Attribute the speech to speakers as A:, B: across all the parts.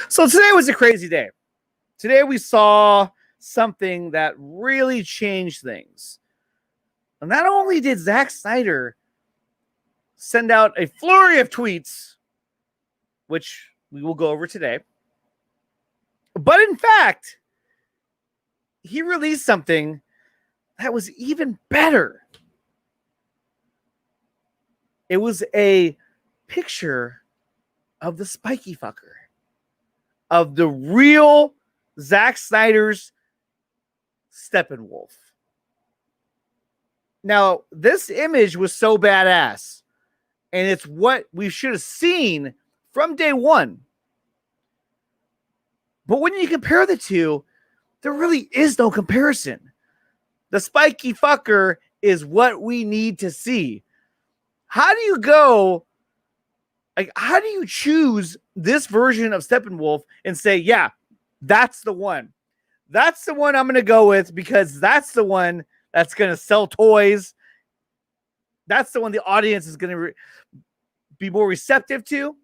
A: So today was a crazy day. Today we saw something that really changed things. And not only did Zack Snyder send out a flurry of tweets, which we will go over today, but in fact, he released something that was even better. It was a picture of the spiky fucker, of the real Zack Snyder's Steppenwolf. Now, this image was so badass, and it's what we should have seen from day one. But when you compare the two, there really is no comparison. The spiky fucker is what we need to see. How do you go, like, how do you choose this version of Steppenwolf and say, yeah, that's the one. That's the one I'm going to go with because that's the one that's going to sell toys. That's the one the audience is going to be more receptive to.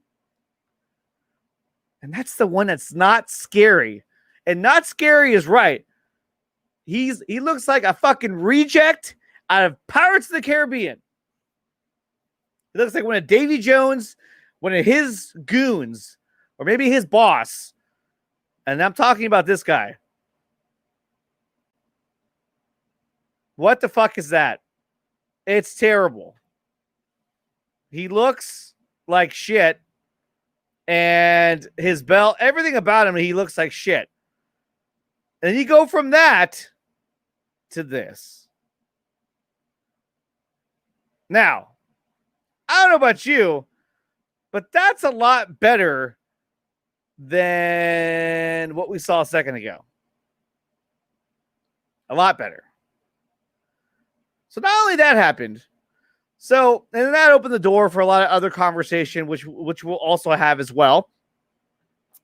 A: And that's the one that's not scary. And not scary is right. He looks like a fucking reject out of Pirates of the Caribbean. He looks like one of Davy Jones, one of his goons, or maybe his boss. And I'm talking about this guy. What the fuck is that? It's terrible. He looks like shit. And his belt, everything about him, he looks like shit. And you go from that to this. Now, I don't know about you, but that's a lot better than what we saw a second ago. A lot better. So not only that happened, and that opened the door for a lot of other conversation, which we'll also have as well.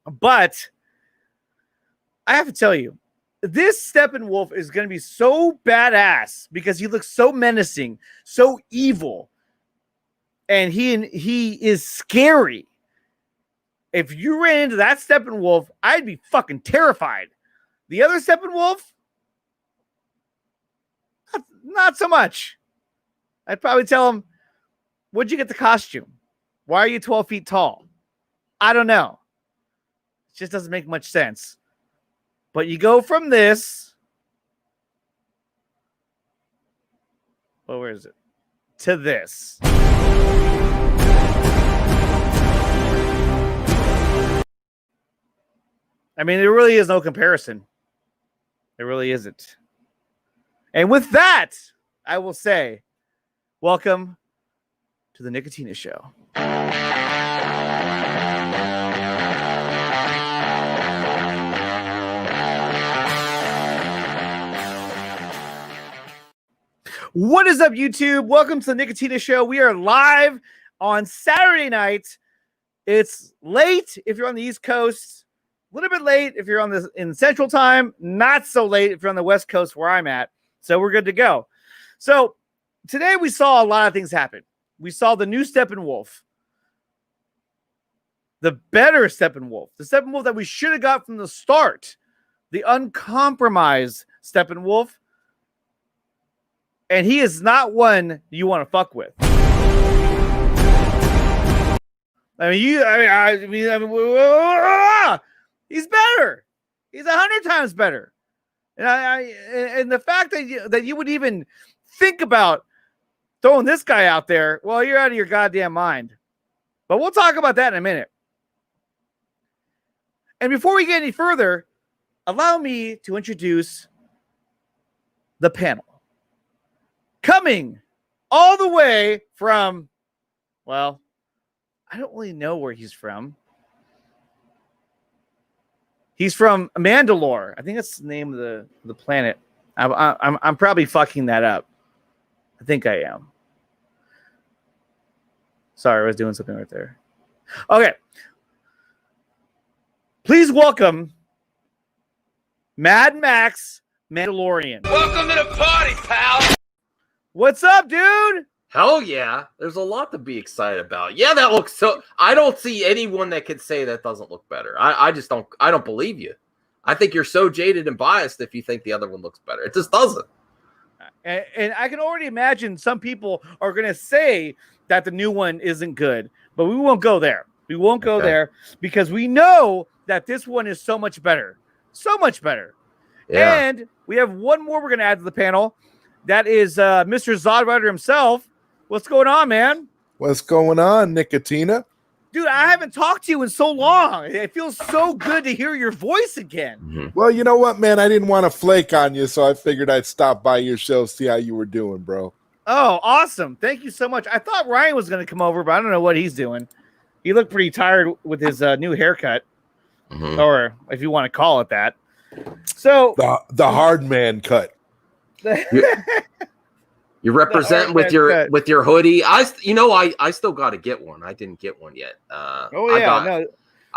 A: But I have to tell you, this Steppenwolf is going to be so badass because he looks so menacing, so evil, and he is scary. If you ran into that Steppenwolf, I'd be fucking terrified. The other Steppenwolf, not so much. I'd probably tell him, where'd you get the costume? Why are you 12 feet tall? I don't know. It just doesn't make much sense. But you go from this, well, where is it? To this. I mean, there really is no comparison. There really isn't. And with that, I will say, welcome to the Nickatina Show. What is up, YouTube? Welcome to the Nickatina Show. We are live on Saturday night. It's late if you're on the East Coast, a little bit late if you're in Central Time, not so late if you're on the West Coast where I'm at. So we're good to go. So today we saw a lot of things happen. We saw the new Steppenwolf, the better Steppenwolf, the Steppenwolf that we should have got from the start, the uncompromised Steppenwolf. And he is not one you want to fuck with. He's better. He's 100 times better. And the fact that you would even think about throwing this guy out there, well, you're out of your goddamn mind. But we'll talk about that in a minute. And before we get any further, allow me to introduce the panel. Coming all the way from, well, I don't really know where he's from. He's from Mandalore. I think that's the name of the planet. I'm probably fucking that up. I think I am. Sorry, I was doing something right there. Okay. Please welcome Mad Max Mandalorian.
B: Welcome to the party, pal.
A: What's up, dude?
B: Hell yeah. There's a lot to be excited about. Yeah, that looks so. I don't see anyone that could say that doesn't look better. I just don't. I don't believe you. I think you're so jaded and biased if you think the other one looks better. It just doesn't.
A: And I can already imagine some people are going to say that the new one isn't good, but we won't go there. We won't go there because we know that this one is so much better. So much better. Yeah. And we have one more we're going to add to the panel. That is Mr. Zod Rider himself. What's going on, man?
C: What's going on, Nickatina?
A: Dude, I haven't talked to you in so long. It feels so good to hear your voice again.
C: Mm-hmm. Well, you know what, man? I didn't want to flake on you, so I figured I'd stop by your show, see how you were doing, bro.
A: Oh, awesome. Thank you so much. I thought Ryan was going to come over, but I don't know what he's doing. He looked pretty tired with his new haircut, or if you want to call it that. So
C: the hard man cut.
B: You represent with your hoodie. I still got to get one. I didn't get one yet. I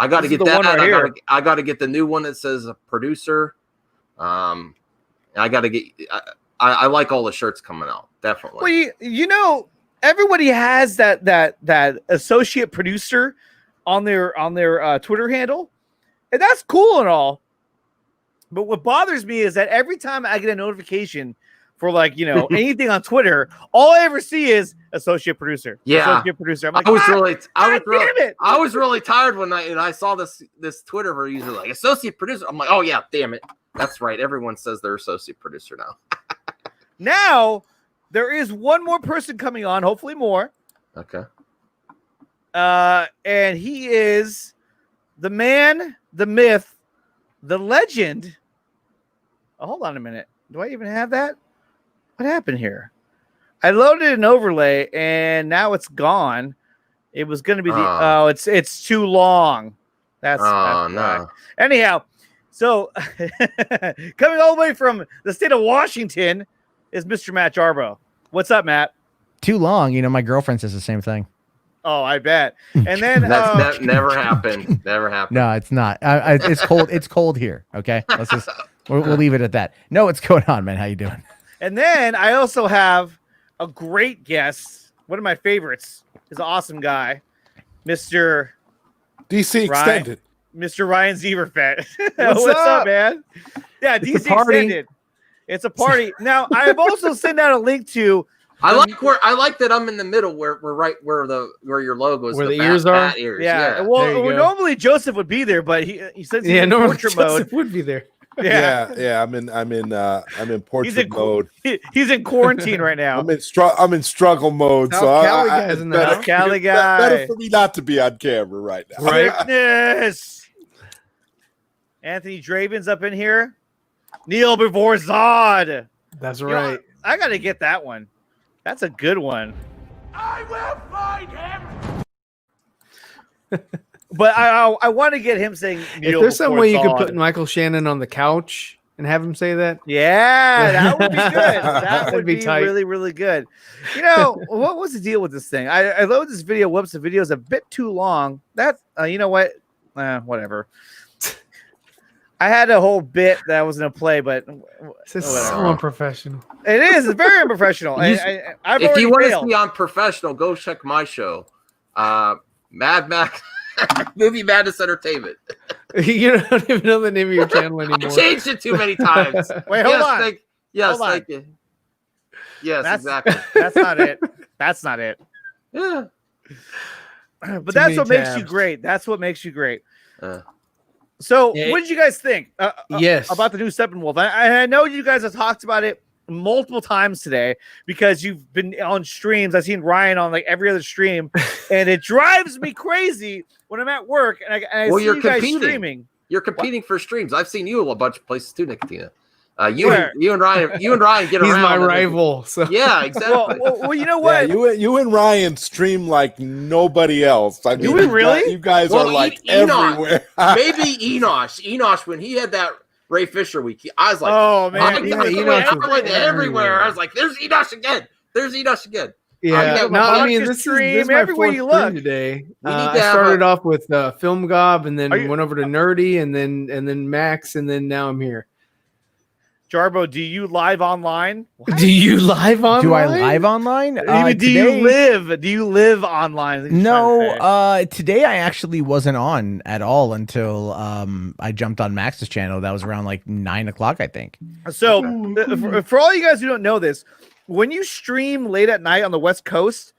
B: got to get that. I got to get the new one that says a producer. I got to get. I like all the shirts coming out. Definitely.
A: Well, everybody has that associate producer on their Twitter handle, and that's cool and all. But what bothers me is that every time I get a notification for anything on Twitter, all I ever see is associate producer.
B: Yeah,
A: associate producer. I'm like,
B: I was really tired when I saw this Twitter user like associate producer. I'm like, oh yeah, damn it, that's right. Everyone says they're associate producer now.
A: Now there is one more person coming on, hopefully more.
B: Okay.
A: And he is the man, the myth, the legend. Oh, hold on a minute. Do I even have that? What happened here? I loaded an overlay and now it's gone. It was going to be it's too long. That's no. Why. Anyhow, so coming all the way from the state of Washington is Mr. Matt Jarbo. What's up, Matt?
D: Too long. My girlfriend says the same thing.
A: Oh, I bet. And then
B: that never happened. Never happened.
D: No, it's not. It's cold. It's cold here. Okay, let's just we'll leave it at that. No, what's going on, man? How you doing?
A: And then I also have a great guest. One of my favorites. He's an awesome guy, Mr.
C: DC Extended.
A: Mr. Ryan Zieverfett. What's up, man? Yeah, DC Extended. It's a party. Now, I have also sent out a link to.
B: I like that I'm in the middle where we're right where your logo is.
E: Where the ears are.
B: Ears.
A: Yeah. Well, normally Joseph would be there, but he says he's in portrait
E: Joseph
A: mode.
E: Would be there.
C: Yeah. I'm in portrait mode.
A: He's in quarantine right now.
C: I'm in struggle mode. So
E: Cali guy's in the house.
A: Cali guy.
C: Better for me not to be on camera right now.
A: Right. Yes. Anthony Draven's up in here. Neil before Zod.
E: That's right.
A: I got to get that one. That's a good one.
F: I will find him.
A: But I want to get him saying.
E: If there's some way you could put Michael Shannon on the couch and have him say that,
A: yeah, that would be good. That would be really, really good. What was the deal with this thing? I loaded this video. Whoops, the video is a bit too long. You know what? Whatever. I had a whole bit that I was going to play, but
E: this is so unprofessional.
A: It is. It's very unprofessional.
B: If you want to be on professional, go check my show, Mad Max. Movie Madness Entertainment.
E: You don't even know the name of your channel anymore.
B: I changed it too many times.
A: Wait, hold on.
B: Thank you. Yes, exactly.
A: That's not it. That's not it.
B: Yeah.
A: But that's what makes you great. That's what makes you great. So, what did you guys think? About the new Steppenwolf? I know you guys have talked about it multiple times today because you've been on streams. I've seen Ryan on like every other stream, and it drives me crazy when I'm at work and I see you guys streaming.
B: You're competing for streams. I've seen you a bunch of places too, Nickatina. You and Ryan get around.
E: He's my rival. So
B: yeah, exactly.
A: Well, you know what?
C: Yeah, you and Ryan stream like nobody else. I mean,
A: do we really?
C: You guys are like everywhere.
B: Maybe Enosh when he had that Ray Fisher week. I was like,
A: oh man,
B: Enosh everywhere. I was like, there's Enosh again.
E: Yeah, I mean, this is my
A: everywhere
E: fourth
A: you look
E: stream today. I started off with Film Gob, and then went over to Nerdy, and then Max, and then now I'm here.
A: Jarbo, do you live online?
E: What? Do you live online?
D: Do I live online?
A: Do you live? Do you live online?
D: No. Today I actually wasn't on at all until I jumped on Max's channel. That was around like 9 o'clock, I think.
A: So for all you guys who don't know this, when you stream late at night on the West Coast,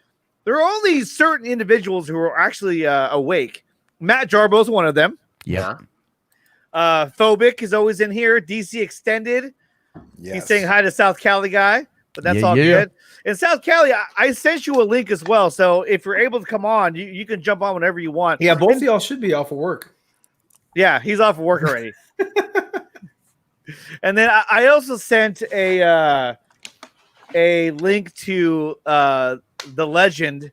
A: there are only certain individuals who are actually awake. Matt Jarbo is one of them.
D: Yeah.
A: Phobic is always in here. DC Extended. Yes. He's saying hi to South Cali guy, but that's all good. In South Cali, I sent you a link as well. So if you're able to come on, you can jump on whenever you want.
E: Yeah, both of y'all should be off of work.
A: Yeah, he's off of work already. And then I also sent a link to the legend,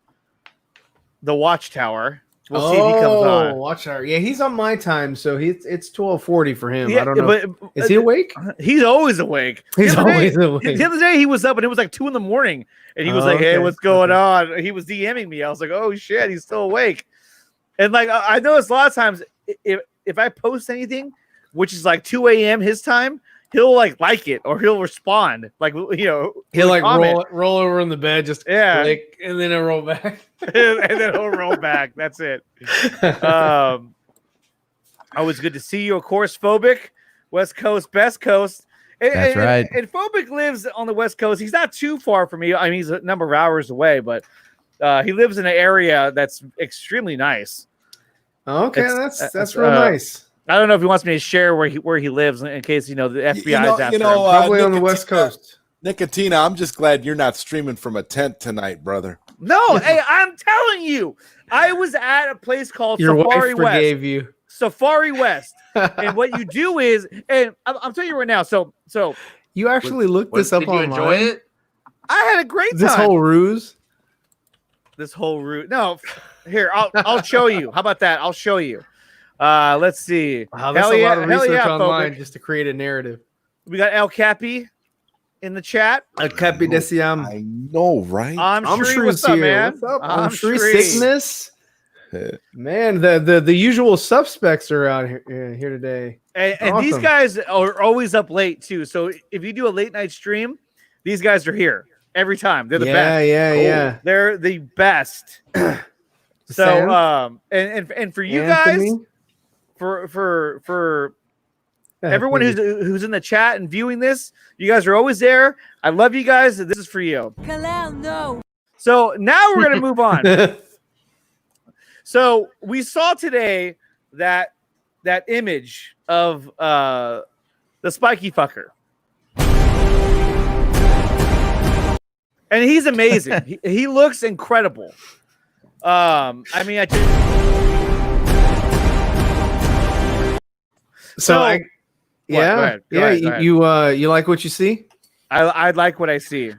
A: the Watchtower. We'll see if he comes on.
E: Watchtower. Yeah, he's on my time, so it's 12:40 for him. I don't know. But, is he awake?
A: He's always awake.
E: He's always awake.
A: The other day he was up and it was like 2 a.m. and he was like, "Hey, what's going on?" He was DMing me. I was like, "Oh shit, he's still awake." And like I noticed a lot of times if I post anything, which is like 2 a.m. his time, he'll like it or he'll respond. Like he'll
E: like roll over in the bed, just click, and then he'll roll back.
A: and then he'll roll back. That's it. Always good to see you, of course. Phobic, West Coast, best coast.
D: That's right.
A: And Phobic lives on the West Coast. He's not too far from me. I mean, he's a number of hours away, but he lives in an area that's extremely nice.
E: Okay, that's real nice.
A: I don't know if he wants me to share where he lives in case the FBI is after him.
E: Probably on the West Coast.
C: Nickatina, I'm just glad you're not streaming from a tent tonight, brother.
A: No, hey, I'm telling you, I was at a place called
E: Your
A: Safari
E: wife forgave you.
A: Safari West, and what you do is, and I'm telling you right now. So
E: you actually looked this up online.
B: Did you enjoy it?
A: I had a great time.
E: This whole ruse.
A: No, here I'll show you. How about that? I'll show you. Let's see.
E: Wow, that's a lot of research online just to create a narrative.
A: We got El Capi in the chat.
E: El Capi Deciam.
C: I know, right?
A: I'm sure. What's up, man?
E: What's up? I'm sure. Sickness. Man, the usual suspects are out here today.
A: And awesome. These guys are always up late too. So if you do a late night stream, these guys are here every time. They're the best.
E: Yeah.
A: They're the best. So and for you guys, for everyone who's in the chat and viewing this, you guys are always there. I love you guys. This is for you.
G: No.
A: So now we're gonna move on. So we saw today that image of the spiky fucker, and he's amazing. he looks incredible. I mean,
E: you like what you see?
A: I like what I see.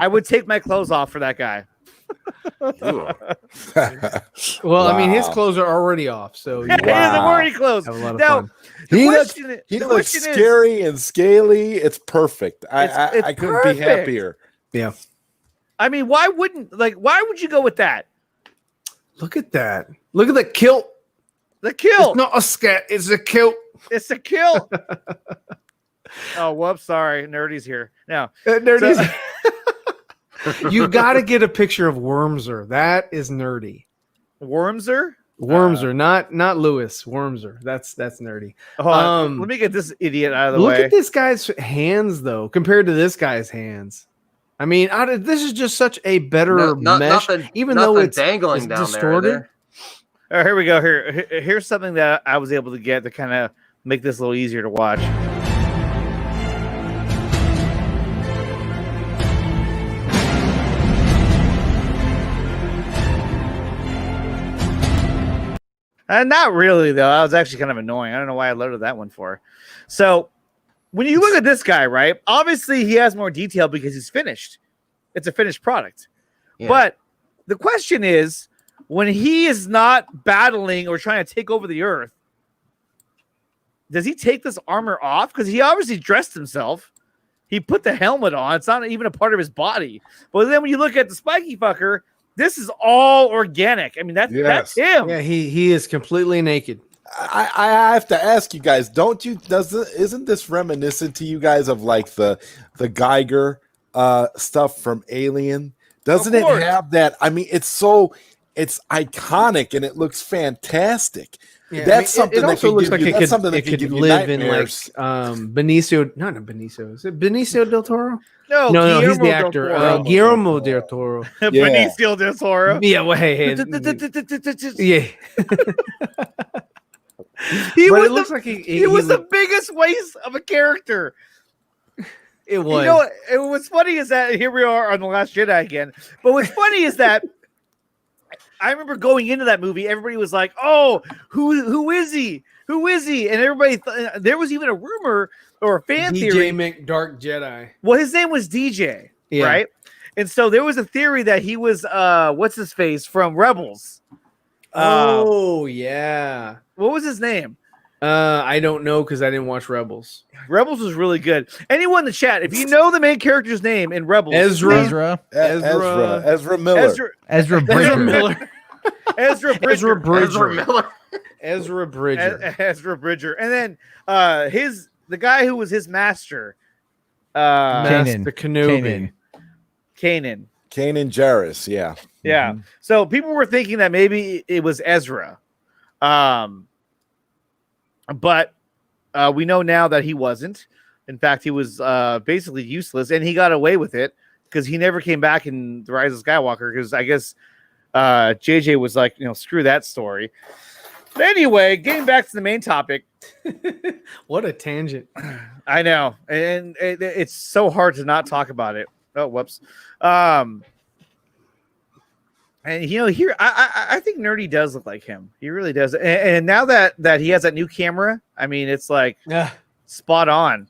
A: I would take my clothes off for that guy.
E: Well, wow. I mean, his clothes are already off, so
A: he doesn't wear any clothes.
E: Now,
C: he looks scary and scaly. It's perfect. I couldn't be happier.
E: Yeah.
A: I mean, why would you go with that?
E: Look at that. Look at the kilt.
A: The kilt.
E: It's not a scat. It's a kilt.
A: It's a kilt. Oh, whoops. Sorry. Nerdy's here. Now.
E: Nerdy's. You got to get a picture of Wormser. That is nerdy.
A: Wormser?
E: Wormser, not Lewis. Wormser. That's nerdy.
A: Let me get this idiot out of the way.
E: Look at this guy's hands, though, compared to this guy's hands. I mean, this is just such a better mesh, even though it's
B: dangling down
E: distorted.
A: There. Here we go. Here's something that I was able to get to kind of make this a little easier to watch. Not really, though. That was actually kind of annoying. I don't know why I loaded that one for. So when you look at this guy, right, obviously he has more detail because he's finished. It's a finished product. Yeah. But the question is, when he is not battling or trying to take over the earth, does he take this armor off? Because he obviously dressed himself. He put the helmet on. It's not even a part of his body. But then when you look at the spiky fucker, this is all organic. I mean, that's him.
E: Yeah, he is completely naked.
C: I have to ask you guys, isn't this reminiscent to you guys of like the Geiger stuff from Alien? Doesn't it have that? I mean, it's iconic and it looks fantastic.
E: Yeah,
C: that's something
E: it also looks like it could live in like
C: Benicio.
E: Not Benicio. Is it Benicio del Toro?
A: No,
E: he's the actor. Guillermo del Toro.
A: Benicio del Toro.
E: Yeah, well, hey, yeah.
A: He was the biggest waste of a character.
E: It was.
A: You know, what's funny is that here we are on The Last Jedi again. But what's funny is that I remember going into that movie, everybody was like, "Oh, who is he? Who is he?" And everybody, there was even a rumor or a fan theory.
E: DJ McDark Jedi.
A: Well, his name was DJ, right? And so there was a theory that he was what's his face from Rebels.
E: Yeah.
A: What was his name?
E: I don't know because I didn't watch Rebels.
A: Rebels was really good. Anyone in the chat, if you know the main character's name in Rebels,
C: Ezra Miller.
A: Ezra
E: Miller.
A: Ezra Bridger.
E: Ezra
A: Bridger. And then the guy who was his master,
E: Master Kenobi.
A: Kanan
C: Jarrus, yeah.
A: Yeah. Mm-hmm. So people were thinking that maybe it was Ezra. But we know now that he wasn't. In fact, he was basically useless, and he got away with it because he never came back in The Rise of Skywalker because I guess JJ was like, screw that story. But anyway, getting back to the main topic.
E: What a tangent.
A: I know. And it's so hard to not talk about it. Oh, whoops. And here I think Nerdy does look like him. He really does. And now that he has that new camera, I mean, it's like spot on.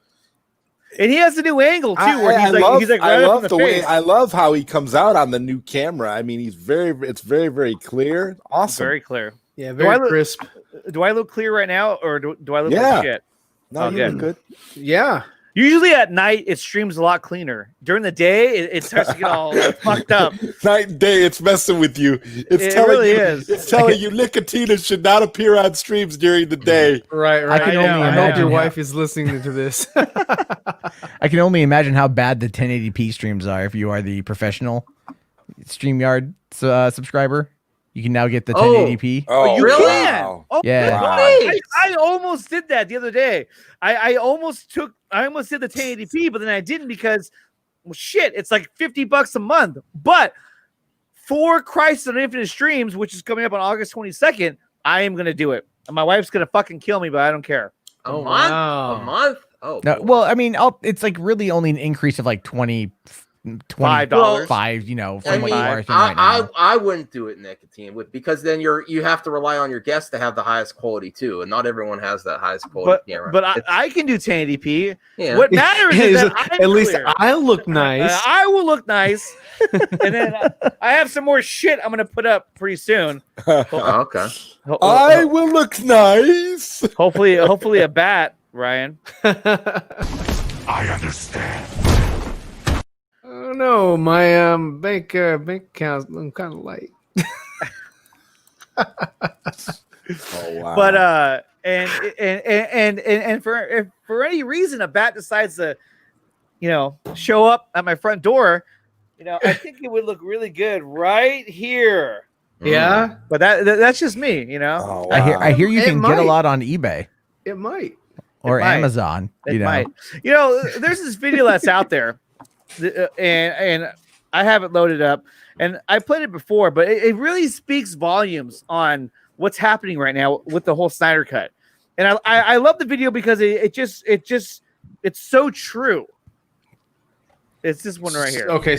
A: And he has a new angle too, where he's like right up in the face.
C: I love how he comes out on the new camera. I mean, it's very, very clear. Awesome.
A: Very clear.
E: Yeah, very crisp.
A: Do I look clear right now, or do I look like shit?
C: No, you look good.
E: Yeah.
A: Usually at night it streams a lot cleaner. During the day it starts to get all fucked up.
C: Night and day it's messing with you. It's telling you Nickatina should not appear on streams during the day.
E: Right. I hope your wife is listening to this.
D: I can only imagine how bad the 1080p streams are if you are the professional StreamYard subscriber. You can now get the 1080p.
A: Oh, you
B: really?
A: can. Oh,
D: yeah.
A: Wow. I almost did that the other day. I almost did the 1080p, but then I didn't because, well, shit, it's like $50 a month. But for Crisis on Infinite Streams, which is coming up on August 22nd, I am gonna do it. And my wife's gonna fucking kill me, but I don't care.
B: A month? Wow. A month? Oh,
D: no, well, I mean, it's like really only an increase of like $25, from what you are right now.
B: I wouldn't do it, Nickatina, because then you have to rely on your guests to have the highest quality too, and not everyone has that highest quality camera.
A: But I can do 1080p. Yeah. What matters is that
E: at least I'll look nice.
A: I will look nice, and then I have some more shit I'm gonna put up pretty soon.
B: Okay.
C: I will look nice.
A: Hopefully a bat, Ryan.
F: I understand.
E: Oh no, my bank account's kind of light.
C: Oh wow!
A: But and for any reason a bat decides to, show up at my front door, I think it would look really good right here.
E: Yeah,
A: but that's just me,
C: Oh, wow.
D: I hear you can get a lot on eBay.
E: It might
D: or Amazon.
A: It might. There's this video that's out there. And I have it loaded up, and I played it before, but it really speaks volumes on what's happening right now with the whole Snyder Cut. And I love the video because it's so true. It's this one right here.
E: Okay.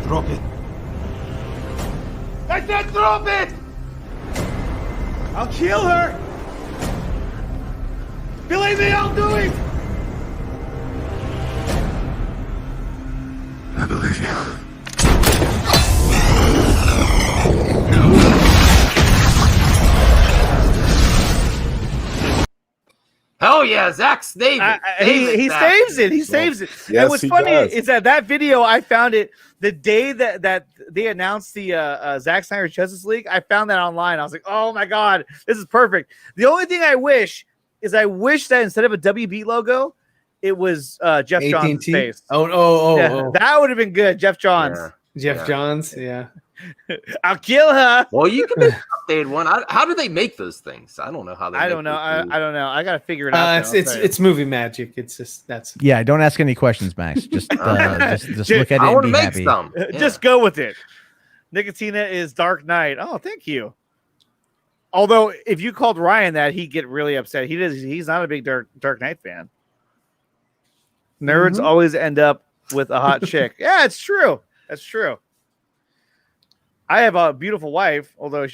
F: Drop it. I said drop it! I'll kill her! Believe me, I'll do it! I believe you.
B: Hell yeah, Zack Snyder.
A: He saves it. He saves it.
C: Yes,
A: and what's funny is that video, I found it the day that they announced the Zack Snyder Justice League. I found that online. I was like, oh my god, this is perfect. The only thing I wish that instead of a WB logo, it was Jeff Johns' face.
E: Oh.
A: That would have been good. Jeff Johns.
E: Jeff Johns. Yeah.
A: I'll kill her.
B: Well, you can make an updated one. How do they make those things? I don't know how they.
A: I don't know. I don't know. I gotta figure it out.
E: It's movie magic. It's just
D: Yeah, don't ask any questions, Max. Just look at it and be happy.
B: Some. Yeah.
A: Just go with it. Nickatina is Dark Knight. Oh, thank you. Although, if you called Ryan that, he'd get really upset. He's not a big Dark Knight fan. Nerds always end up with a hot chick. Yeah, it's true. That's true. I have a beautiful wife, although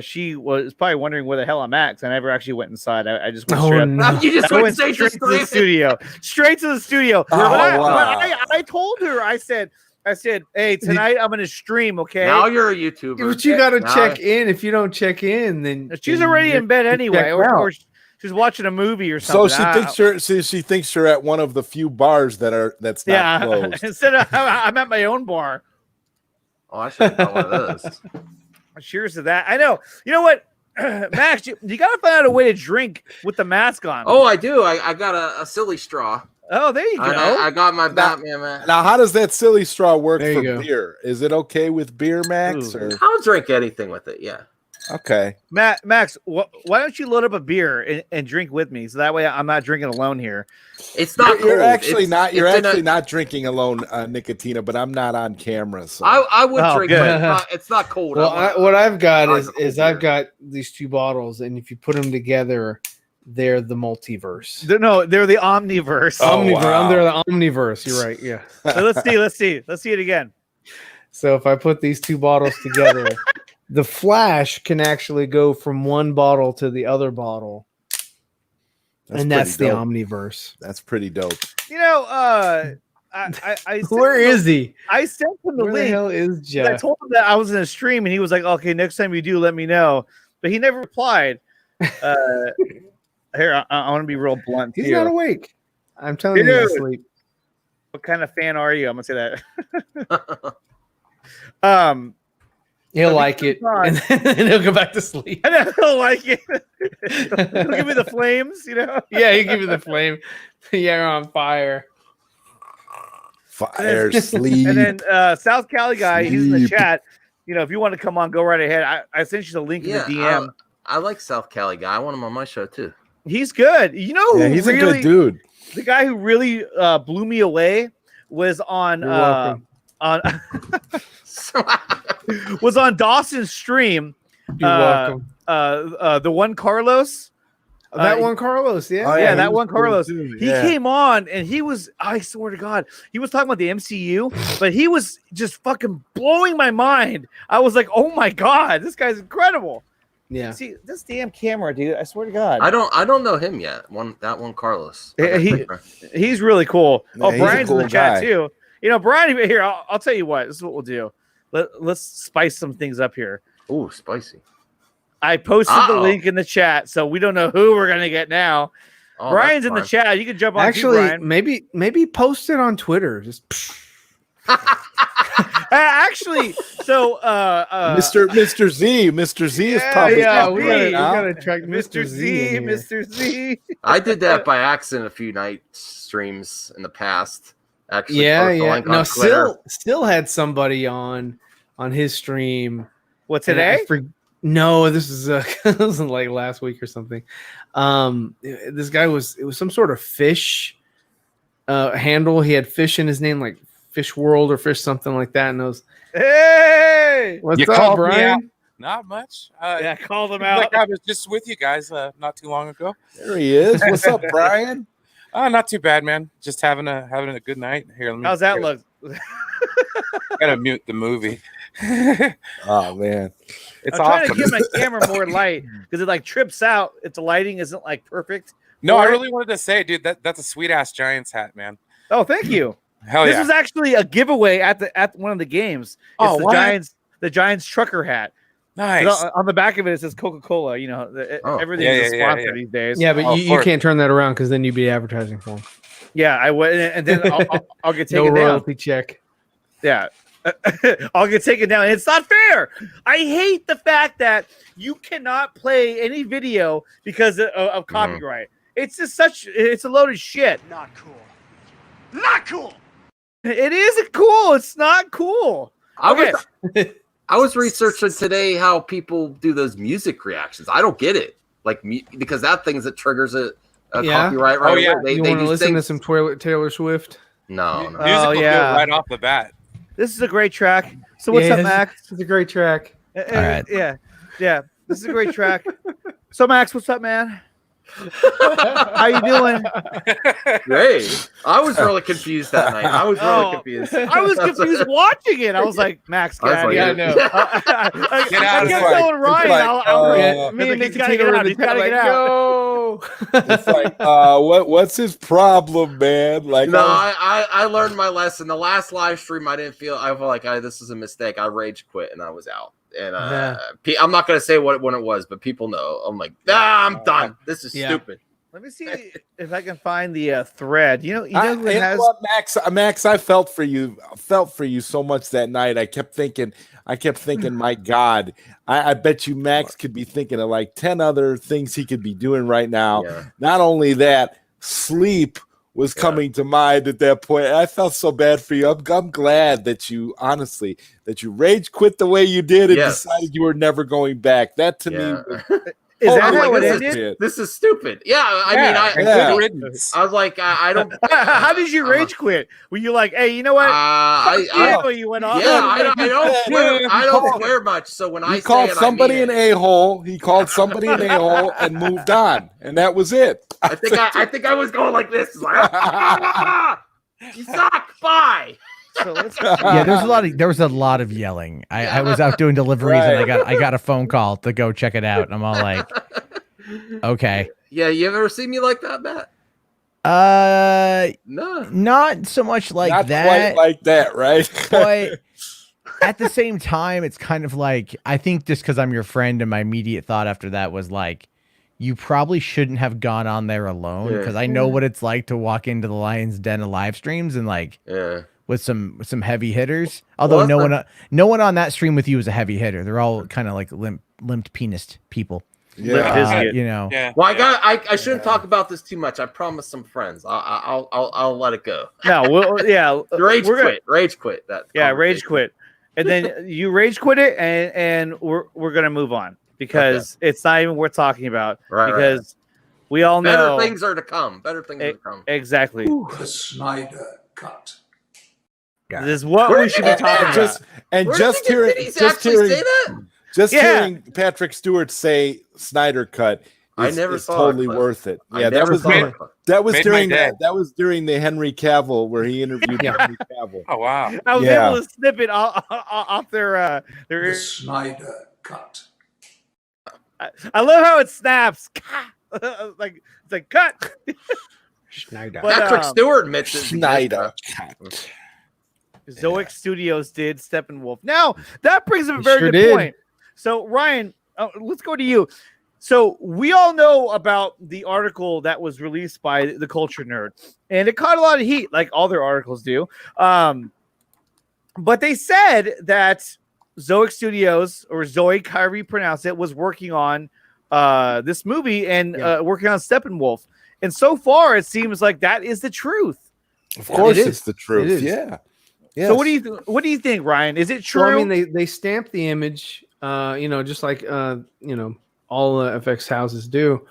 A: she was probably wondering where the hell I'm at because I never actually went inside. I just went straight up.
B: No. You just went straight to
A: the studio. Straight to the studio. I told her, I said, hey, tonight I'm going to stream, okay?
B: Now you're a YouTuber.
E: But you got to check in. If you don't check in, then...
A: She's already in bed anyway. Or she's watching a movie or something.
C: So she thinks you're at one of the few bars that's not closed.
A: Instead of I'm at my own bar.
B: Oh, I should have got one of those.
A: Cheers to that. I know. You know what, Max? You got to find out a way to drink with the mask on.
B: Oh, I do. I got a silly straw.
A: Oh, there you go.
B: I got my Batman man.
C: Now, how does that silly straw work for beer? Is it okay with beer, Max? Or?
B: I'll drink anything with it. Yeah.
C: Okay.
A: Max, why don't you load up a beer and drink with me? So that way I'm not drinking alone here.
B: It's not.
C: You're actually not drinking alone, Nickatina, but I'm not on camera. So
B: I would drink, but it's not cold.
E: Well, what I've got is I've got these two bottles, and if you put them together, they're the multiverse.
A: They're the omniverse.
E: They're the omniverse. You're right. Yeah.
A: So let's see it again.
E: So if I put these two bottles together, the Flash can actually go from one bottle to the other bottle. That's the omniverse.
C: That's pretty dope.
A: You know, I
E: where is he?
A: I sent him the link.
E: Where the hell is Jeff?
A: I told him that I was in a stream, and he was like, "Okay, next time you do, let me know." But he never replied. Here, I want to be real blunt.
E: He's not awake. I'm telling you, he's asleep.
A: What kind of fan are you? I'm gonna say that.
E: He'll like it, and then he'll go back to sleep.
A: And then he'll like it. He'll give me the flames, you know?
E: Yeah, he'll give you the flame. You're on fire.
C: Fire, sleep.
A: And then South Cali guy, he's in the chat. You know, if you want to come on, go right ahead. I sent you the link in the DM.
B: I like South Cali guy. I want him on my show, too.
A: He's good. You know,
C: he's a good dude.
A: The guy who really blew me away was on was on Dawson's stream.
E: You're welcome.
A: The one Carlos.
E: That one Carlos,
A: yeah, that one Carlos. He came on and he was, I swear to God, he was talking about the MCU, but he was just fucking blowing my mind. I was like, oh my God, this guy's incredible.
E: Yeah.
A: See this damn camera, dude. I swear to God.
B: I don't know him yet. That one Carlos.
A: He's really cool.
C: Yeah,
A: oh, Brian's in the chat too. You know, Brian, here, I'll tell you what. This is what we'll do. Let's spice some things up here.
B: Ooh, spicy.
A: I posted the link in the chat, so we don't know who we're gonna get now. Oh, Brian's in the chat. You can jump on.
E: Actually,
A: Brian.
E: maybe post it on Twitter. Just
A: actually, so
C: Mr. Z is probably
E: we gotta track Mr. Z.
A: Mr. Z.
B: I did that by accident a few night streams in the past. Actually,
E: No, still had somebody on his stream.
A: What, today?
E: No, this is this was like last week or something. This guy it was some sort of fish handle. He had fish in his name, like Fish World or Fish something like that. And it was,
A: hey,
E: what's up, Brian?
G: Not much.
A: Yeah, call them out.
G: Like I was just with you guys not too long ago.
C: There he is. What's up, Brian?
G: Not too bad, man. Just having a good night here.
A: How's that look?
G: Gotta mute the movie.
C: Oh man,
G: it's
A: I'm
G: awesome.
A: trying to get my camera more light because it like trips out if the lighting isn't like perfect.
G: No, I really wanted to say, dude, that's a sweet ass Giants hat, man.
A: Oh, thank you.
G: Hell
A: this
G: yeah.
A: was actually a giveaway at one of the games. It's the Giants trucker hat.
G: Nice.
A: On the back of it, it says Coca-Cola. You know, everything is a sponsor these days.
E: Yeah, but you can't turn that around because then you'd be advertising for them.
A: Yeah, I would, and then I'll get taken
E: no royalty
A: down.
E: check.
A: Yeah, I'll get taken down. It's not fair. I hate the fact that you cannot play any video because of copyright. It's just it's a load of shit.
F: Not cool. Not cool.
A: It isn't cool. It's not cool.
B: I was researching today how people do those music reactions. I don't get it. Like because that thing's that triggers a copyright right away.
E: You want to listen to some Taylor Swift?
B: No.
G: Music will do it right off the bat.
A: This is a great track. So what's up, Max?
E: It's a great track.
D: All right.
A: Yeah. This is a great track. So Max, what's up, man? How you doing?
B: Great. I was really confused that night. I was really confused.
A: I was confused watching it. I was like, Max, get out of here.
E: I know.
A: I kept telling Ryan, me and Nick's gotta get out. He's gotta get out.
C: It's like, what's his problem, man? Like,
B: no, I learned my lesson. The last live stream, I felt like this is a mistake. I rage quit and I was out. And I'm not going to say when it was, but people know. I'm like, I'm done. This is stupid.
A: Let me see if I can find the thread. You know who has
C: what, Max, I felt for you. So much that night. I kept thinking, my God, I bet you Max could be thinking of like 10 other things he could be doing right now. Yeah. Not only that, sleep was coming to mind at that point. I felt so bad for you. I'm glad that you rage quit the way you did and decided you were never going back. That to me
A: is that how it ended?
B: This is stupid. Yeah, I was like, I don't.
A: How did you rage quit? Were you like, hey, you know what? You went off.
B: Yeah, I don't swear much. So when I
C: called somebody an a-hole, he called somebody an a-hole and moved on, and that was it.
B: I think I was going like this. Like, you suck. Bye.
A: So
D: there was a lot of yelling. I was out doing deliveries and I got a phone call to go check it out. And I'm all like, okay.
B: Yeah, you ever seen me like that, Matt?
D: No. Not so much like
C: not
D: that.
C: Quite like that, right?
D: But at the same time, it's kind of like, I think just because I'm your friend, and my immediate thought after that was like, you probably shouldn't have gone on there alone, because I know what it's like to walk into the Lion's Den of live streams and like with some heavy hitters. Although no one on that stream with you is a heavy hitter. They're all kind of like limped penis people.
A: Yeah,
D: you know.
B: Yeah. Well, I shouldn't talk about this too much. I promised some friends. I'll let it go.
A: No,
B: rage quit. That
A: rage quit, and then you rage quit it, and we're gonna move on because it's not even worth talking about. Because we all know
B: better things are to come. Better things are to come.
A: Exactly.
F: The Snyder cut.
A: This is what we should be talking about.
C: Just hearing Patrick Stewart say Snyder cut is totally worth it. Yeah, that was during the Henry Cavill where he interviewed Henry Cavill.
G: Oh wow!
A: I was able to snip it off their
F: the Snyder cut.
A: I love how it snaps. It's like cut.
E: Schneider.
B: Patrick Stewart admits it.
C: Schneider cut.
A: Zoic Studios did Steppenwolf. Now that brings up a very good point. So Ryan, let's go to you. So we all know about the article that was released by the Culture Nerd, and it caught a lot of heat, like all their articles do. But they said that Zoic Studios, or Zoic, however you pronounce it, was working on this movie and working on Steppenwolf. And so far, it seems like that is the truth.
C: Of course, it's the truth. Yeah.
A: Yes. So what do you think, Ryan? Is it true?
E: Well, I mean, they stamped the image, just like all FX houses do,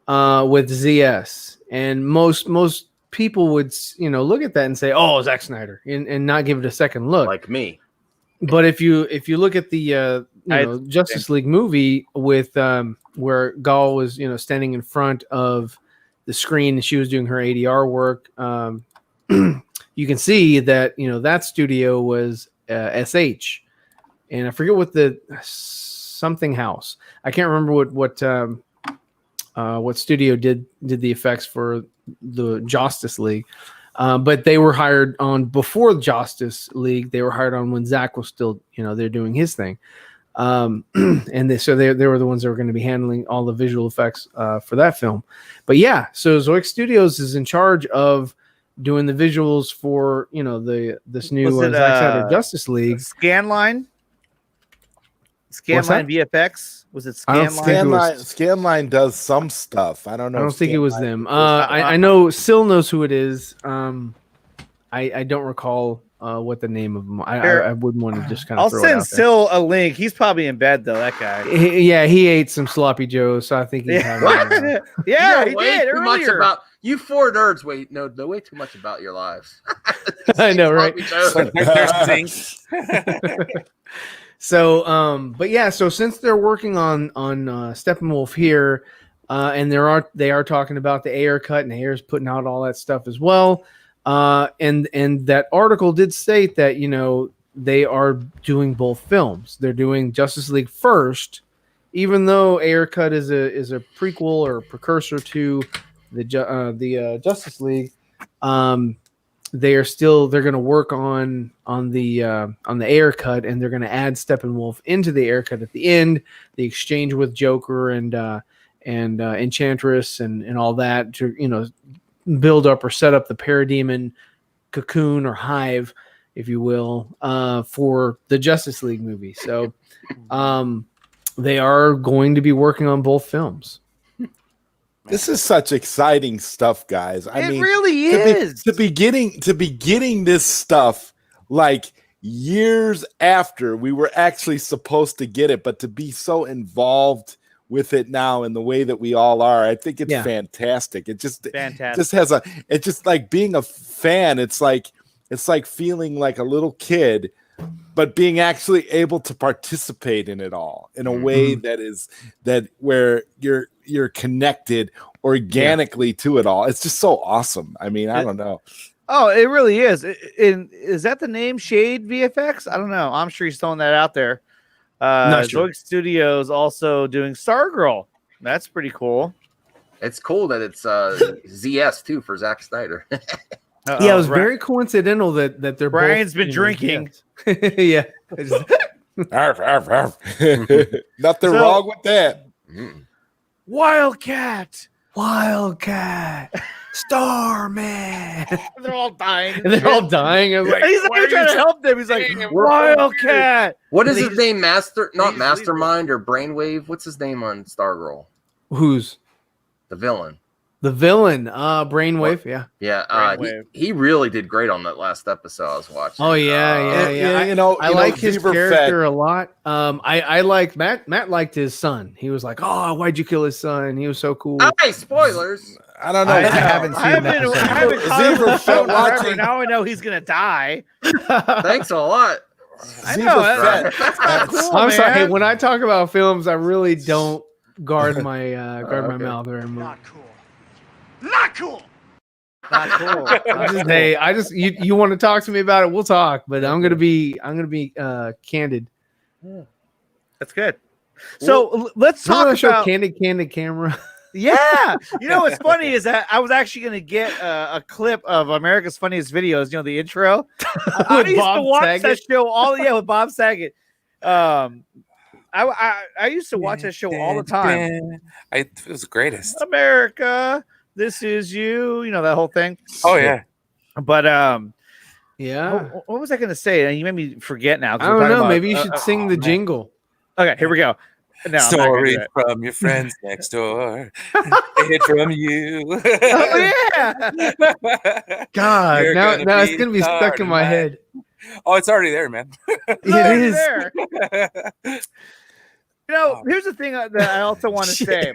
E: with ZS, and most people would look at that and say, "Oh, Zack Snyder," and not give it a second look.
B: Like me.
E: But if you look at the Justice League movie with where Gal was standing in front of the screen and she was doing her ADR work, you can see that that studio was SH, and I forget what the something house. I can't remember what studio did the effects for the Justice League, but they were hired on before Justice League. They were hired on when Zack was still they're doing his thing. And so they were the ones that were going to be handling all the visual effects for that film. But yeah, so Zoic Studios is in charge of doing the visuals for this new Zack Snyder Justice League.
A: Scanline VFX. Was it
C: Scanline? Scanline does some stuff. I don't know.
E: I don't think it was them. I know Sil knows who it is. I don't recall what the name of them. I wouldn't want to just kind of.
A: I'll send Sil a link. He's probably in bed though. That guy.
E: He ate some sloppy joes, so I think he's having.
A: Yeah, he did earlier.
B: Much about you four nerds. Know way too much about your lives.
E: I know, right? So, but yeah, so since they're working on Steppenwolf here, and they are talking about the Ayer cut, and Ayer's putting out all that stuff as well. And that article did state that they are doing both films. They're doing Justice League first, even though Ayer cut is a prequel or a precursor to the Justice League. They're going to work on the Ayer cut, and they're going to add Steppenwolf into the Ayer cut at the end. The exchange with Joker and Enchantress and all that to build up or set up the parademon cocoon or hive, if you will, for the Justice League movie. So they are going to be working on both films.
C: This is such exciting stuff, guys. I mean,
A: really is
C: to be getting this stuff like years after we were actually supposed to get it, but to be so involved with it now in the way that we all are, I think it's fantastic. It just it's just like being a fan. It's like feeling like a little kid, but being actually able to participate in it all in a way where you're connected organically to it all. It's just so awesome. I mean, I don't know.
A: Oh, it really is. Is that the name Shade VFX? I don't know. I'm sure he's throwing that out there. Zoic Studios also doing Stargirl. That's pretty cool.
B: It's cool that it's ZS too for Zack Snyder.
E: Yeah, it was very coincidental that they're
A: Brian's been drinking.
E: Yeah.
C: Nothing wrong with that.
A: Wildcat,
E: Starman.
A: They're all dying.
E: I was like,
A: he's not even trying to help them. He's like, Wildcat.
B: What is his name? Not Mastermind or Brainwave. What's his name on Stargirl?
E: Who's
B: the villain?
E: The villain, Brainwave. Yeah.
B: Brainwave. He really did great on that last episode I was watching.
E: Oh yeah. I like his character a lot. I like Matt. Matt liked his son. He was like, "Oh, why'd you kill his son? He was so cool."
B: Hey, spoilers.
C: I don't know.
D: I haven't seen
A: that. Now I know he's gonna die.
B: Thanks a lot.
A: I know. That's not cool.
E: I'm sorry. Hey, when I talk about films, I really don't guard my mouth very much.
F: Not cool.
E: You want to talk to me about it? We'll talk, but I'm gonna be candid.
A: That's good. So let's talk about
E: candid camera.
A: Yeah, what's funny is that I was actually going to get a clip of America's Funniest Videos. The intro. I used to watch that show with Bob Saget. I used to watch that show all the time.
G: It was the greatest.
A: America, this is you. That whole thing.
G: Oh yeah.
A: But
E: yeah.
A: What was I going to say? You made me forget now.
E: I don't know. Maybe you should sing the jingle.
A: Okay, here we go. No,
G: story from your friends next door. Hit from you.
A: Oh yeah.
E: God, now it's gonna be stuck in my head.
G: Oh, it's already there, man.
E: It is.
A: There. Here's the thing that I also want to say.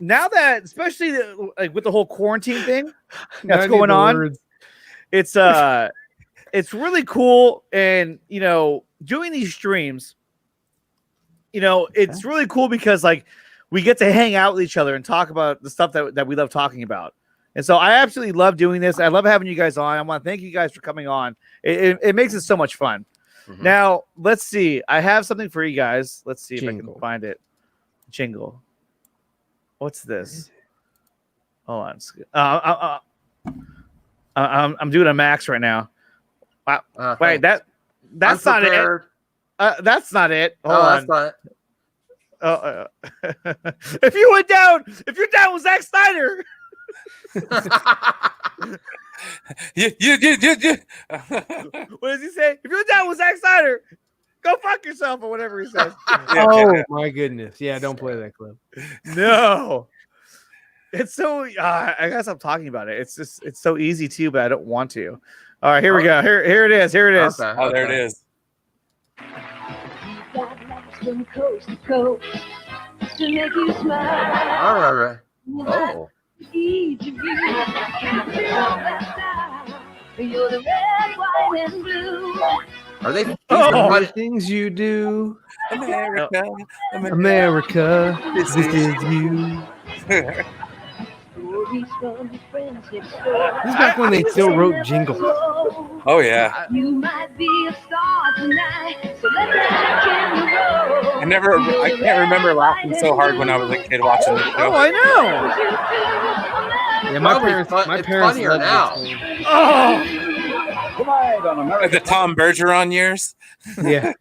A: Now that, especially with the whole quarantine thing that's going on, it's really cool, and doing these streams. It's really cool because we get to hang out with each other and talk about the stuff that we love talking about. And so I absolutely love doing this. I love having you guys on. I want to thank you guys for coming on. It makes it so much fun. Mm-hmm. Now, let's see. I have something for you guys. Let's see if I can find it. Jingle. What's this? Hold on. I'm doing a max right now. Wait, that's not it. That's not it. Hold on.
B: That's
A: not. If you're down with Zack Snyder.
G: You.
A: What does he say? If you're down with Zack Snyder, go fuck yourself or whatever he says.
E: My goodness. Yeah, don't play that clip.
A: No. It's so I guess I'm talking about it. It's so easy too, but I don't want to. All right, here we go. Here it is.
B: Okay,
G: oh, there it is.
H: From coast to coast to make you smile.
B: All right. Oh.
H: Each of you can feel that style. You're the red, white, and blue.
B: Are they
E: What things you do, America? This is you. This is back when they still wrote jingles.
G: Oh yeah.
H: You might be a star tonight, so let that candle roll.
G: I can't remember laughing so hard when I was a kid watching this show.
A: Oh, I know.
E: Yeah, my parents
B: funnier
E: loved
B: now.
E: this thing.
A: Oh,
G: The Tom Bergeron years.
E: Yeah.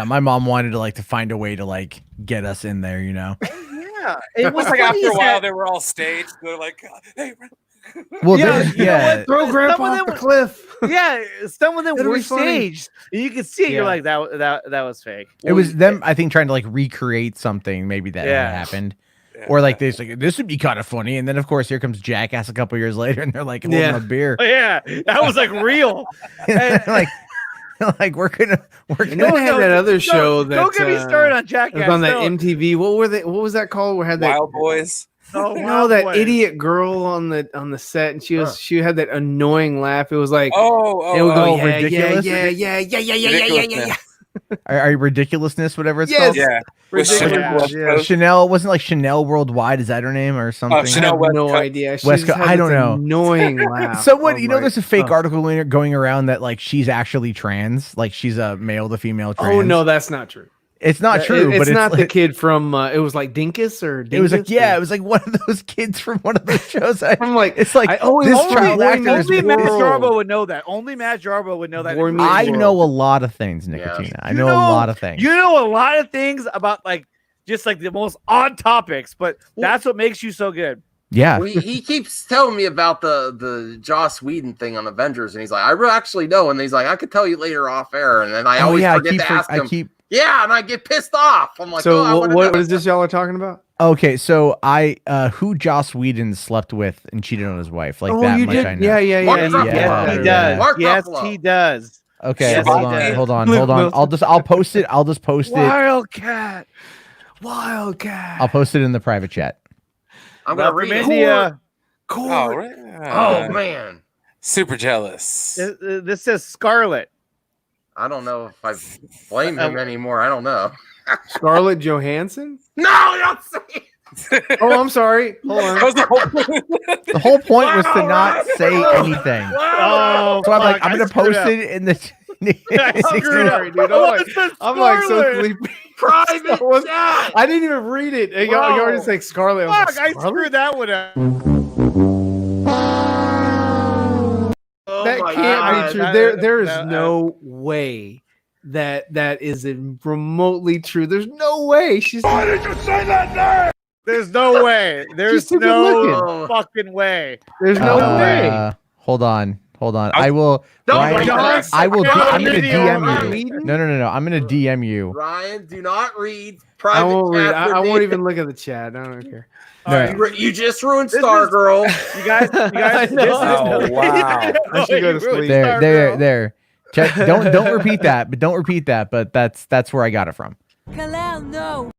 D: My mom wanted to find a way to get us in there,
A: yeah.
G: It was like after a while they were all staged. They're like, hey.
D: Well,
A: yeah.
E: Throw Grandpa off the cliff.
A: Yeah, some of them
E: It'll
A: were
E: be funny.
A: staged. And you can see it, you're like, that was fake.
D: It was them, I think, trying to recreate something maybe that had happened.
G: Yeah.
D: Or this would be kind of funny. And then of course here comes Jackass a couple years later and they're holding a beer.
A: Oh, yeah, that was real.
D: We're gonna
E: and then they had that other show that
A: don't get me started on Jackass.
E: It was on that MTV. What was that called? Where had that
G: Wild Boys.
E: That idiot girl on the set, and she had that annoying laugh. It was like,
D: ridiculous.
E: Yeah.
D: Are you ridiculousness, whatever it's
E: Yes.
D: called?
G: Yeah.
E: Ridiculous.
D: Chanel wasn't Chanel Worldwide. Is that her name or something?
G: Chanel
E: I have no idea. She
D: West
E: just
D: Coast.
E: had
D: I don't
E: this
D: know.
E: Annoying laugh.
D: Someone, there's a fake article going around that she's actually trans, she's a male to female trans.
E: Oh no, that's not true.
D: It's not true.
E: It's
D: but
E: not the kid from. It was Dinkus or. Dinkus
D: it was it was one of those kids from one of those shows.
E: I'm like,
D: it's like this child actor is
A: only Matt Jarbo would know that. Only Matt Jarbo would know that.
D: I know a lot of things, Nickatina.
A: Yeah.
D: I know a lot of things.
A: You know a lot of things about just the most odd topics, but that's what makes you so good.
D: Yeah,
B: he keeps telling me about the Joss Whedon thing on Avengers, and he's like, I actually know, and he's like, I could tell you later off air, and then I always forget to ask him. Yeah, and I get pissed off. I'm like,
E: so what is this y'all are talking about?
D: Okay, so who Joss Whedon slept with and cheated on his wife that much
E: did?
D: I know.
E: Yeah.
A: He does. Yes, he does.
D: Okay,
A: yes,
D: hold on. I'll post it. I'll just post it.
A: Wildcat.
D: I'll post it in the private chat.
B: I'm gonna read
A: India.
B: Oh man,
G: super jealous.
A: This says Scarlet.
B: I don't know if I blame him anymore. I don't know.
E: Scarlett Johansson?
B: No, don't say it.
E: Oh, I'm sorry. Hold on.
D: The whole point was to not say anything.
A: Oh,
D: so I'm going to post it in the.
E: Sorry, dude. I'm so sleepy.
B: Private chat.
E: I didn't even read it. You already just Scarlett.
A: Fuck, I screwed that one up.
E: That can't be true. There is no way that is remotely true. There's no way. Why
B: did you say that name?
A: There's no way. There's no fucking way.
E: There's no way.
D: Hold on. I will. I'm going to DM you. No. I'm going to DM you.
B: Ryan, do not read private chat.
E: I won't even look at the chat. I don't care.
B: No. You just ruined Stargirl.
A: You guys.
E: Oh wow! I should go to sleep.
D: There. Chat, don't repeat that. But don't repeat that. But that's where I got it from.
H: Kalel, no.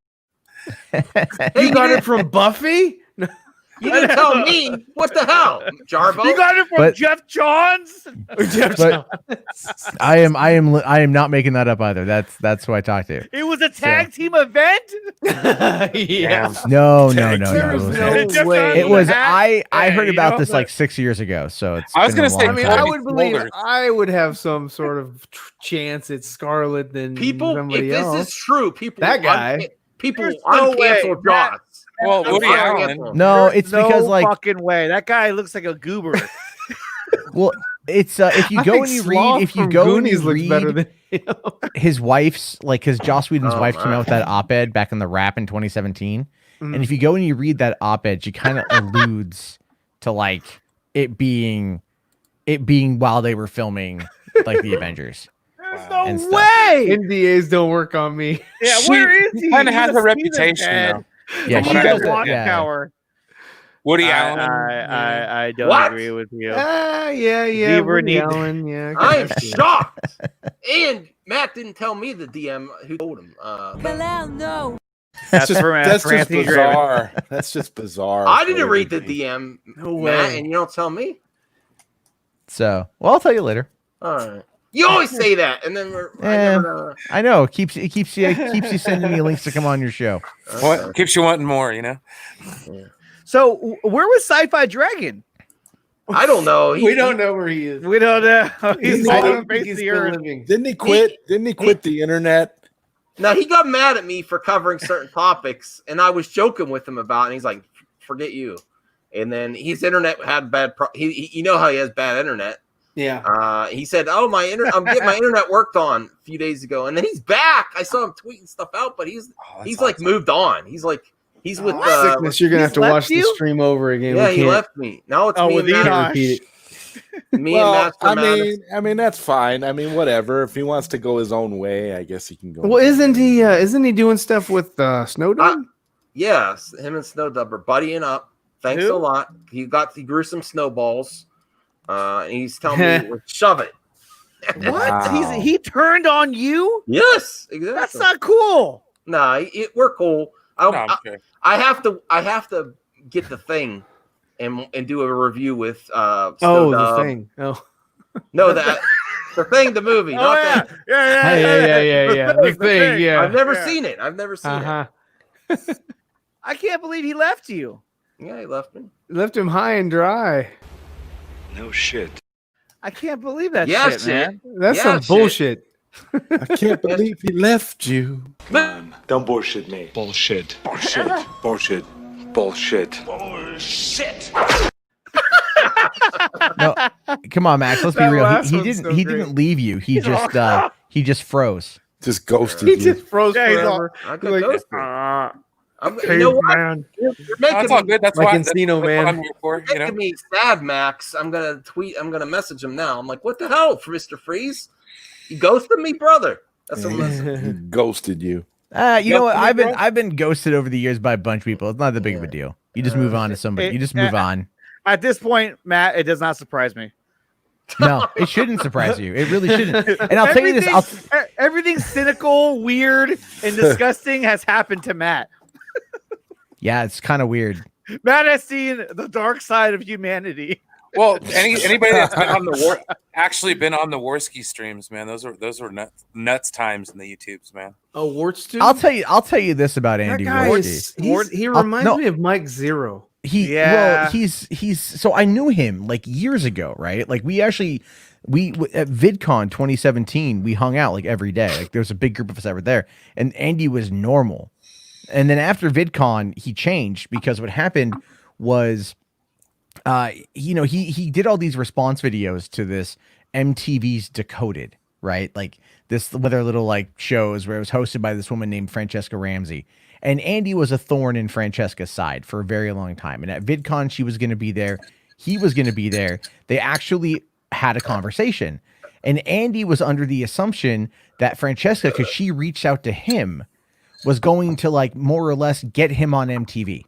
E: You got it from Buffy?
B: You didn't tell me. What the hell, Jarbo?
A: You got it from Jeff Johns.
D: I am not making that up either. That's who I talked to.
A: It was a tag team event.
E: Yeah.
D: No.
E: No way.
D: It was. I heard about this 6 years ago. So it's.
G: I was going to say.
E: I would believe I would have some sort of chance at Scarlet than somebody else.
B: If this is true,
E: that guy.
B: People uncancel Joss.
G: Well, Woody Allen.
D: No, it's because
A: fucking way. That guy looks like a goober.
D: Well, It's if you go and you read, if you go and you read better than his wife's, like, because Joss Whedon's wife came out with that op-ed back in the Wrap in 2017, and if you go and you read that op-ed, she kind of alludes to like it being while they were filming like the Avengers.
E: There's no way. NDAs don't work on me.
A: Yeah, where is he?
G: Kind of has a reputation though.
D: Yeah,
A: she does Watchtower.
G: Woody Allen.
A: I don't agree with you.
E: Yeah. Woody Allen, yeah.
B: I'm shocked. And Matt didn't tell me the DM who told him.
H: No.
C: That's just
A: Anthony
C: bizarre. That's just bizarre.
B: I didn't read the DM, Matt, and you don't tell me.
D: So, well, I'll tell you later.
B: All right. You always say that, and then
D: I know. It keeps you sending me links to come on your show.
G: What keeps you wanting more, you know?
B: Yeah.
A: So where was Sci-Fi Dragon?
B: I don't know.
E: We don't know where he is.
A: We don't know. He's
E: living.
C: Didn't he quit? Didn't he quit the internet?
B: Now he got mad at me for covering certain topics, and I was joking with him about it, and he's like, "Forget you." And then his internet had bad. You know how he has bad internet.
E: Yeah.
B: He said, "Oh, I'm getting my internet worked on a few days ago," and then he's back. I saw him tweeting stuff out, but he's like moved on. He's with
E: sickness. You're gonna have to watch the stream over again.
B: Yeah, he left me. Now it's me
A: with
B: and Matt.
C: I mean, that's fine. I mean, whatever. If he wants to go his own way, I guess he can go.
E: Well, isn't he doing stuff with Snowden?
B: Yes, him and Snowdub are buddying up. Thanks a lot. He grew some snowballs. And he's telling me, shove it.
A: What?
C: Wow.
A: He turned on you?
B: Yes, exactly.
A: That's not cool.
B: Nah, we're cool. I have to get the thing and do a review with
E: the thing. Oh
B: no, the thing, the movie, not that.
E: Yeah. The thing, yeah.
B: I've never seen it.
A: I can't believe he left you.
B: Yeah, he left me.
E: Left him high and dry.
F: No shit.
A: I can't believe that
B: shit,
A: man.
E: That's some bullshit.
C: I can't believe he left you.
F: Man, don't bullshit me. Bullshit. Bullshit.
D: No, come on, Max. Let's be real. He didn't leave you. He just froze.
C: Just ghosted
E: He
C: you.
E: just froze forever.
B: You know what?
E: Man.
B: You're making
G: that's all good. That's
E: like
G: why
E: Encino Man.
G: I'm here for,
B: you're making me sad, Max. I'm gonna message him now. I'm like, what the hell, Mr. Freeze? You ghosted me, brother. That's what I'm
C: He ghosted you.
D: You know what? I've been ghosted over the years by a bunch of people. It's not that big of a deal. You just move on to somebody. You just move on.
A: At this point, Matt, it does not surprise me.
D: No, it shouldn't surprise you. It really shouldn't. And I'll tell you this:
A: everything cynical, weird, and disgusting has happened to Matt.
D: Yeah, it's kind of weird.
A: Matt has seen the dark side of humanity.
G: Well, anybody that's been on the been on the Warski streams, man, those were nuts times in the YouTubes, man.
E: Oh, Warts too.
D: I'll tell you this about Andy Warski.
E: He reminds me of Mike Zero.
D: He's so I knew him like years ago, right? Like we at VidCon 2017, we hung out like every day. Like there was a big group of us that were there, and Andy was normal. And then after VidCon, he changed because what happened was, he did all these response videos to this MTV's Decoded, right? Like this, with their little like shows where it was hosted by this woman named Francesca Ramsey. And Andy was a thorn in Francesca's side for a very long time. And at VidCon, she was going to be there. He was going to be there. They actually had a conversation. And Andy was under the assumption that Francesca, because she reached out to him, was going to like more or less get him on MTV.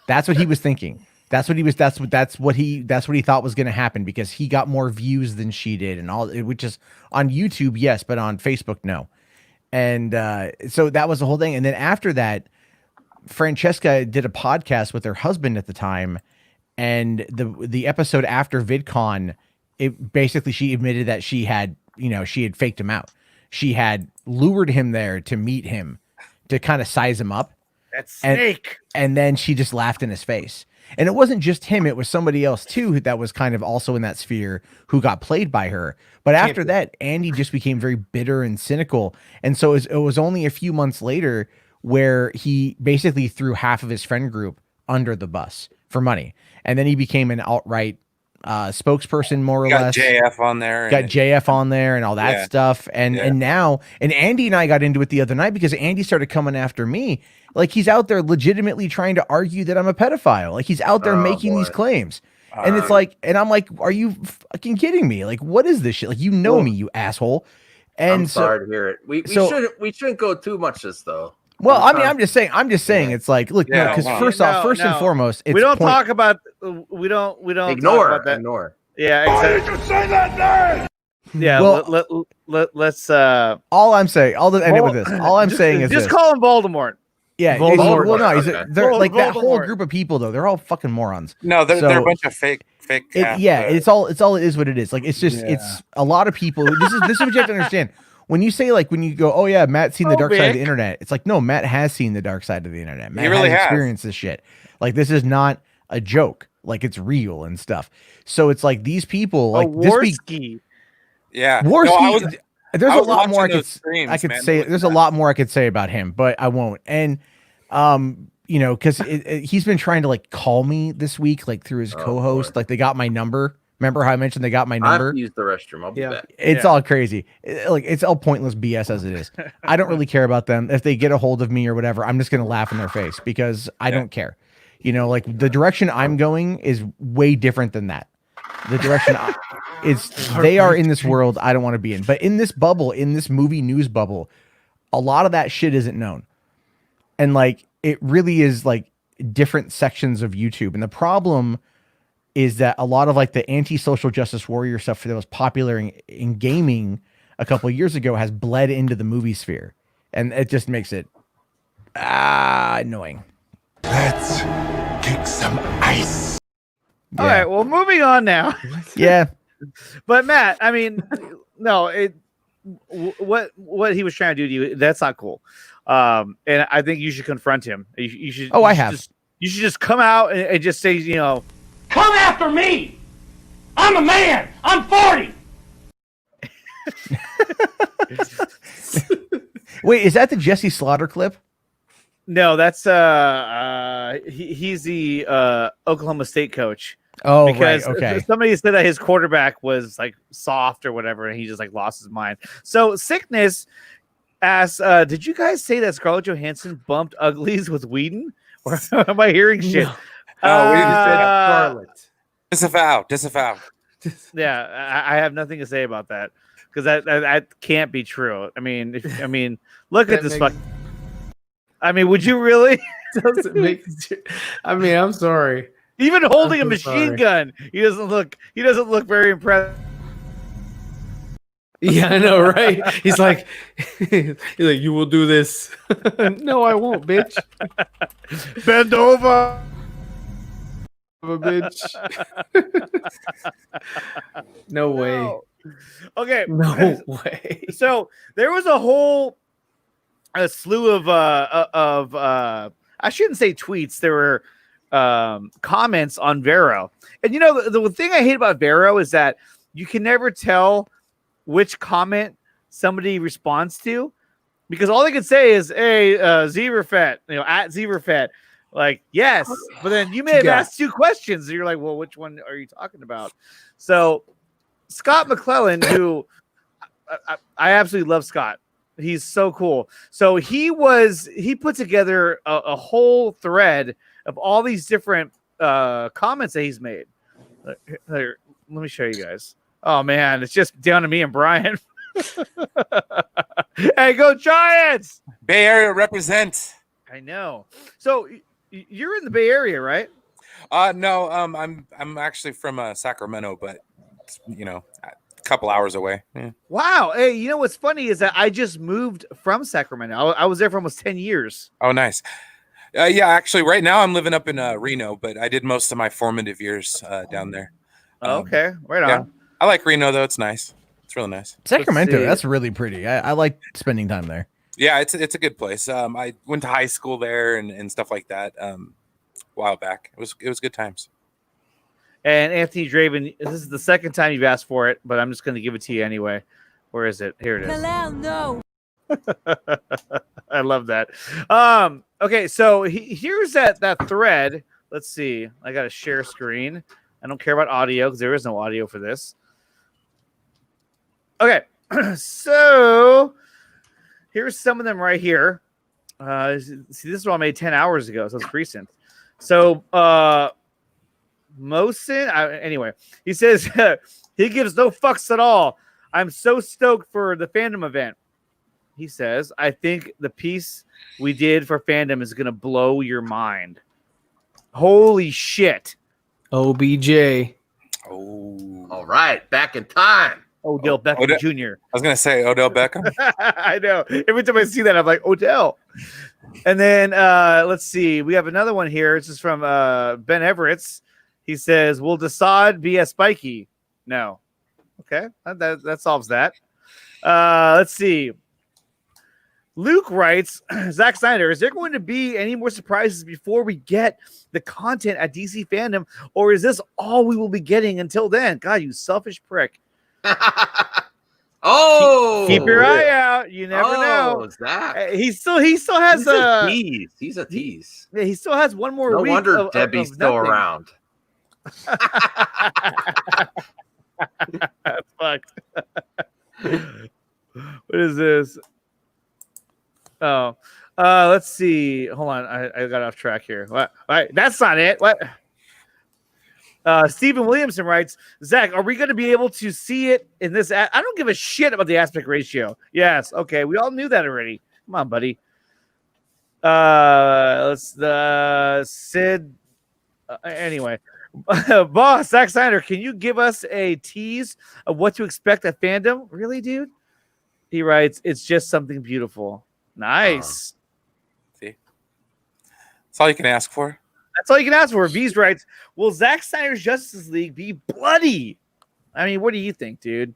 D: That's what he was thinking. That's what he thought was going to happen because he got more views than she did and all, which is on YouTube, yes, but on Facebook, no. And so that was the whole thing. And then after that, Francesca did a podcast with her husband at the time, and the episode after VidCon, it basically she admitted that she had faked him out. She had lured him there to meet him, to kind of size him up.
A: That's snake.
D: And then she just laughed in his face. And it wasn't just him, it was somebody else too that was kind of also in that sphere who got played by her. But after that, Andy just became very bitter and cynical. And so it was only a few months later where he basically threw half of his friend group under the bus for money. And then he became an outright spokesperson, more or less.
G: JF on there.
D: Got JF on there and all that stuff. And now Andy and I got into it the other night because Andy started coming after me. Like, he's out there legitimately trying to argue that I'm a pedophile. Like, he's out there making these claims. And it's like, and I'm like, are you fucking kidding me? Like, what is this shit? Like, you know me, you asshole. And
B: I'm sorry to hear it. We shouldn't go too much this though.
D: Well, I mean, I'm just saying it's like, look, no, because first and foremost, it's
A: we don't talk about we don't
B: ignore
A: talk about that.
B: Ignore.
A: Yeah, exactly.
F: Why did you say that name?
A: Yeah, well, let's
D: all I'm saying, I'll end it with this. All I'm saying is
A: just call him Voldemort.
D: Yeah,
A: Voldemort.
D: Well, no, they're like that whole
A: Voldemort.
D: group of people though. They're all fucking morons.
G: No, they're a bunch of fake.
D: It's all it is what it is. Like, it's just it's a lot of people. This is what you have to understand. When you say, like, when you go, oh yeah, Matt's seen the dark side of the internet. It's like, no, Matt has seen the dark side of the internet. Matt
G: really has
D: experienced this shit. Like, this is not a joke. Like, it's real and stuff. So it's like these people, like
A: Warski.
G: Yeah,
D: Warski. There's a lot more I could say. There's a lot more I could say about him, but I won't. And you know, because he's been trying to like call me this week, like through his co-host. Like, they got my number. Remember how I mentioned they got my number?
B: I have to use the restroom. I'll be back.
D: It's all crazy. It's all pointless BS as it is. I don't really care about them. If they get a hold of me or whatever, I'm just going to laugh in their face because I don't care. You know, like, the direction I'm going is way different than that. The direction they are in this world I don't want to be in. But in this bubble, in this movie news bubble, a lot of that shit isn't known. And like, it really is like different sections of YouTube. And the problem is that a lot of like the anti-social justice warrior stuff that was popular in gaming a couple of years ago has bled into the movie sphere, and it just makes it annoying.
F: Let's kick some ice.
A: All right, well, moving on now.
D: Yeah,
A: but Matt, I mean, no, what he was trying to do to you, that's not cool. And I think you should confront him. You should.
D: Oh, I have.
A: You should just come out and just say, you know,
F: Come after me! I'm a man! I'm 40!
D: Wait, is that the Jesse Slaughter clip?
A: No, that's he's the Oklahoma State coach.
D: Oh,
A: because
D: right. Okay.
A: Somebody said that his quarterback was like soft or whatever, and he just like lost his mind. So Sickness asks, did you guys say that Scarlett Johansson bumped uglies with Whedon? Or am I hearing shit?
E: No.
G: We just said
E: Scarlet.
G: Disavow.
A: Yeah, I have nothing to say about that because that can't be true. I mean, look at this fuck. I mean, would you really?
E: Doesn't make. I mean, I'm sorry.
A: Even holding a machine gun, he doesn't look very impressed.
E: Yeah, I know, right? He's like, you will do this. No, I won't, bitch.
A: Bend over.
E: A bitch. No way.
A: No. Okay.
E: No way.
A: So there was a slew of I shouldn't say tweets. There were comments on Vero. And you know, the thing I hate about Vero is that you can never tell which comment somebody responds to, because all they can say is, hey, Zebrafet, at Zebrafet. Like, yes, but then you may have asked two questions, and you're like, well, which one are you talking about? So Scott McClellan, who I absolutely love Scott. He's so cool. So he put together a whole thread of all these different comments that he's made. Let me show you guys. Oh man, it's just down to me and Brian. Hey, go Giants!
G: Bay Area represent.
A: I know. So you're in the Bay Area, right?
G: No, I'm actually from Sacramento, but a couple hours away. Yeah.
A: Wow. Hey, you know what's funny is that I just moved from Sacramento. I was there for almost 10 years.
G: Oh, nice. Yeah, actually, right now I'm living up in Reno, but I did most of my formative years down there.
A: Okay, right on.
G: Yeah. I like Reno though; it's nice. It's really nice.
D: Sacramento, that's really pretty. I like spending time there.
G: Yeah, it's a good place. I went to high school there and stuff like that a while back. It was good times.
A: And Anthony Draven, this is the second time you've asked for it, but I'm just going to give it to you anyway. Where is it? Here it is.
H: Kalel, no.
A: I love that. Okay, so here's that thread. Let's see. I got to share screen. I don't care about audio because there is no audio for this. Okay, so here's some of them right here. See, this is all made 10 hours ago, so it's recent. So, Mosin, anyway, he says he gives no fucks at all. I'm so stoked for the fandom event. He says, I think the piece we did for fandom is going to blow your mind. Holy shit.
E: OBJ.
B: Oh, all right. Back in time.
A: Odell Beckham Jr.
G: I was going to say Odell Beckham.
A: I know. Every time I see that, I'm like, Odell. And then let's see. We have another one here. This is from Ben Everett's. He says, will Desaad be a spiky? No. Okay. That solves that. Let's see. Luke writes, Zack Snyder, is there going to be any more surprises before we get the content at DC Fandom, or is this all we will be getting until then? God, you selfish prick. Keep your eye out. You never know.
B: Zach.
A: He still has
B: a tease. He's a tease.
A: Yeah, he still has one more week.
B: No wonder Debbie's still around.
A: That's fucked. What is this? Oh, let's see. Hold on, I got off track here. What? All right, that's not it. What? Stephen Williamson writes, Zach, are we going to be able to see it in this? I don't give a shit about the aspect ratio. Yes, okay, we all knew that already. Come on, buddy. Sid. Anyway, boss Zack Snyder, can you give us a tease of what to expect at fandom? Really, dude? He writes, it's just something beautiful. Nice.
G: See, that's all you can ask for.
A: That's all you can ask for. V's writes, will Zack Snyder's Justice League be bloody? I mean, what do you think, dude?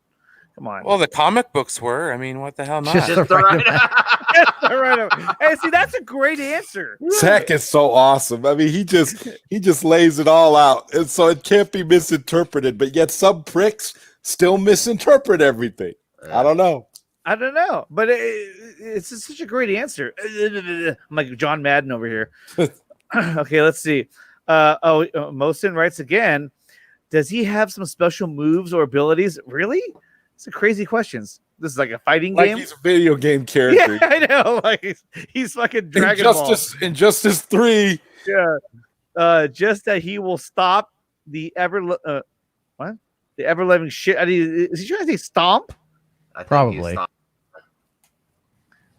A: Come on.
G: Well, the comic books were. I mean, what the hell not?
B: Just the
A: right. Hey, see, that's a great answer.
C: Zach is so awesome. I mean, he just lays it all out, and so it can't be misinterpreted. But yet, some pricks still misinterpret everything. I don't know,
A: but it's just such a great answer. I'm like John Madden over here. Okay, let's see. Mosin writes again. Does he have some special moves or abilities? Really? It's a crazy questions. This is like a fighting game.
C: He's a video game character.
A: Yeah, I know. Like he's fucking Dragon Ball.
C: Injustice 3.
A: Yeah. Just that he will stop the the ever living shit. Is he trying to say stomp?
D: Probably.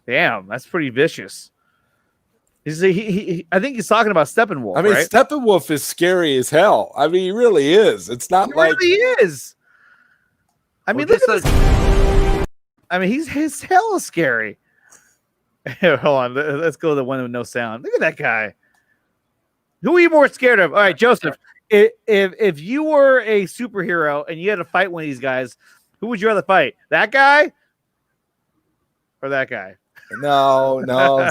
A: Damn, that's pretty vicious. I think he's talking about Steppenwolf.
C: I mean,
A: right?
C: Steppenwolf is scary as hell. I mean, he really is. It's not
A: he really is. I mean, look at this. I mean, he's hella scary. Hold on, let's go to the one with no sound. Look at that guy. Who are you more scared of? All right, Joseph. If you were a superhero and you had to fight one of these guys, who would you rather fight? That guy or that guy?
C: No.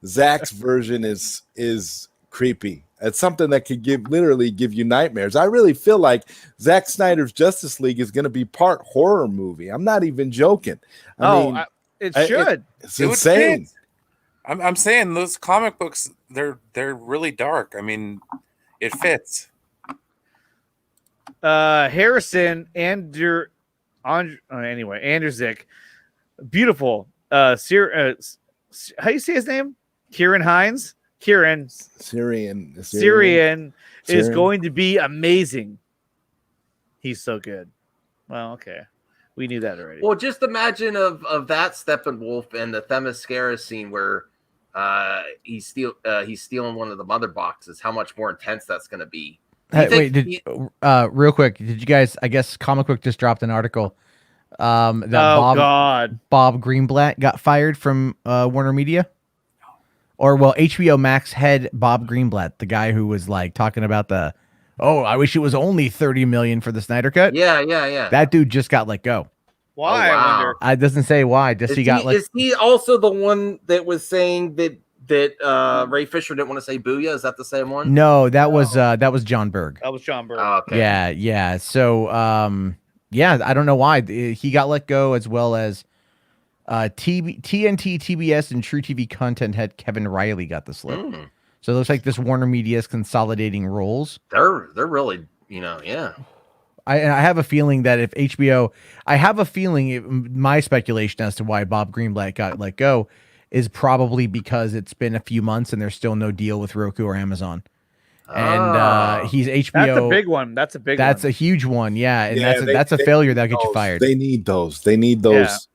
C: Zach's version is creepy. It's something that could literally give you nightmares. I really feel like Zack Snyder's Justice League is going to be part horror movie. I'm not even joking.
A: It should.
C: It's insane.
G: I'm saying those comic books, they're really dark. I mean, it fits.
A: Harrison Andrew Zick, beautiful. How do you say his name? Kieran Hines. Syrian is going to be amazing. He's so good. Well, okay. We knew that already.
B: Well, just imagine of that Steppenwolf and the Themyscira scene where he's stealing one of the mother boxes. How much more intense that's going to be.
D: Real quick, did you guys, I guess Comic Book just dropped an article that Bob Greenblatt got fired from Warner Media? Or, well, HBO Max head Bob Greenblatt, the guy who was like talking about I wish it was only $30 million for the Snyder Cut.
B: Yeah.
D: That dude just got let go.
A: Why?
B: Oh, wow.
A: I wonder.
D: It doesn't say why.
B: Is he also the one that was saying that Ray Fisher didn't want to say booyah? Is that the same one?
D: No, that was John Berg.
A: That was John Berg.
B: Oh, okay.
D: Yeah. So, I don't know why he got let go, as well as TNT, TBS, and True TV content head Kevin Riley got the slip. So it looks like this Warner Media is consolidating roles.
B: They're really Yeah.
D: I have a feeling that if HBO, my speculation as to why Bob Greenblatt got let go is probably because it's been a few months and there's still no deal with Roku or Amazon. And he's HBO.
A: That's a big one. That's
D: a huge one. Yeah. And
C: Yeah,
D: that's a failure that'll get you fired.
C: They need those. They need those.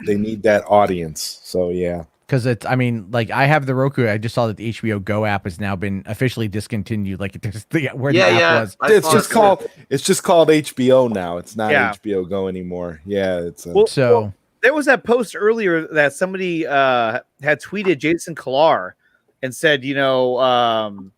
C: They need that audience. So yeah.
D: Because I have the Roku. I just saw that the HBO Go app has now been officially discontinued. Like the app was.
C: It's just called HBO now. It's not HBO Go anymore. Yeah, it's
A: well, there was that post earlier that somebody had tweeted Jason Kilar and said, talking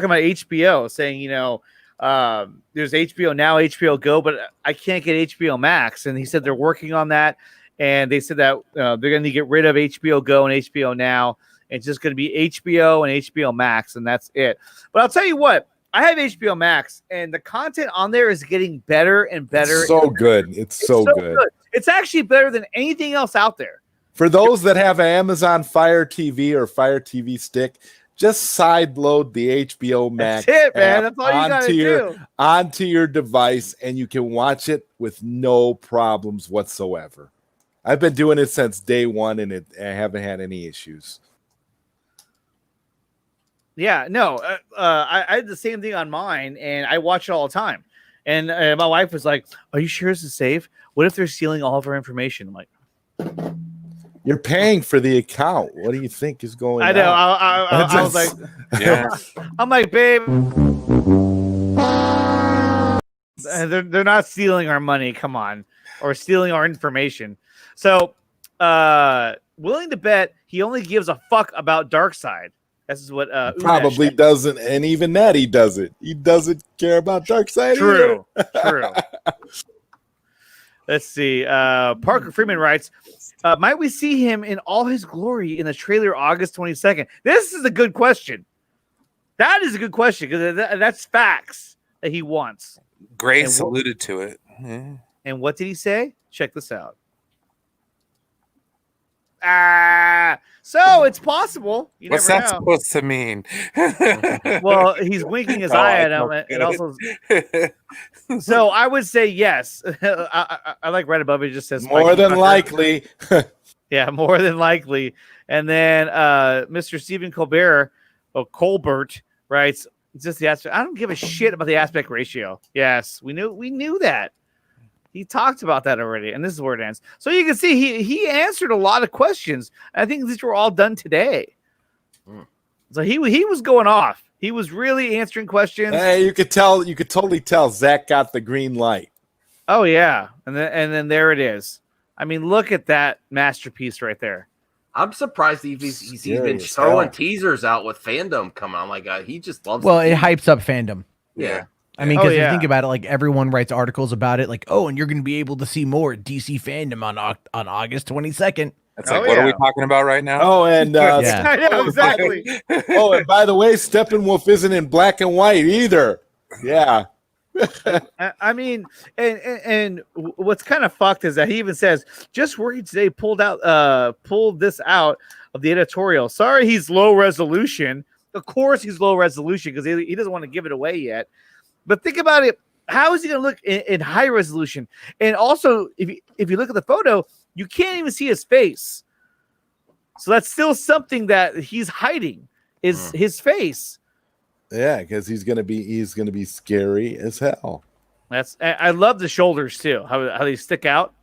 A: about HBO, saying, there's HBO Now, HBO Go, but I can't get HBO Max. And he said they're working on that. And they said that they're going to get rid of HBO Go and HBO Now. It's just going to be HBO and HBO Max, and that's it. But I'll tell you what, I have HBO Max, and the content on there is getting better and better.
C: It's so good. It's so good.
A: It's actually better than anything else out there.
C: For those that have an Amazon Fire TV or Fire TV stick, just side load the HBO Max.
A: That's it, man. That's all you got to do.
C: Onto your device, and you can watch it with no problems whatsoever. I've been doing it since day one, and I haven't had any issues.
A: Yeah, no, I had the same thing on mine, and I watch it all the time. And my wife was like, "Are you sure this is safe? What if they're stealing all of our information?" I'm like,
C: "You're paying for the account. What do you think is going on?"
A: I know. I was like, "Yeah." I'm like, "Babe, they're not stealing our money. Come on, or stealing our information." So, willing to bet he only gives a fuck about Darkseid. This is what
C: probably
A: Unesh
C: doesn't, and even that he doesn't. He doesn't care about Darkseid.
A: True. Let's see. Parker Freeman writes, "Might we see him in all his glory in the trailer August 22nd?" This is a good question. That is a good question because that's facts that he wants.
G: Grace alluded to it. Yeah.
A: And what did he say? Check this out. So it's possible.
G: What's that supposed to mean?
A: Well, he's winking his eye at him, and also. So I would say yes. I like right above it. Just says
C: more than likely.
A: Yeah, more than likely. And then Mr. Stephen Colbert writes, just the aspect. I don't give a shit about the aspect ratio. Yes, we knew that. He talked about that already, and this is where it ends. So you can see he answered a lot of questions. I think these were all done today. So he was going off. He was really answering questions.
C: Hey, you could totally tell Zach got the green light.
A: Oh yeah, and then there it is. I mean, look at that masterpiece right there.
B: I'm surprised he's been throwing teasers out with fandom coming on. Like he just loves.
D: Well, it hypes up fandom.
B: Yeah.
D: I mean, because if you think about it, like everyone writes articles about it, like, and you're going to be able to see more DC fandom on August 22nd.
G: That's like, what are we talking about right now?
C: Oh, and
A: I know, exactly.
C: And by the way, Steppenwolf isn't in black and white either. Yeah.
A: I mean, and what's kind of fucked is that he even says, "Just working today, pulled this out of the editorial. Sorry, he's low resolution. Of course, he's low resolution because he doesn't want to give it away yet." But think about it. How is he going to look in high resolution? And also, if you look at the photo, you can't even see his face. So that's still something that he's hiding is his face.
C: Yeah, because he's gonna be scary as hell.
A: I love the shoulders too. How they stick out.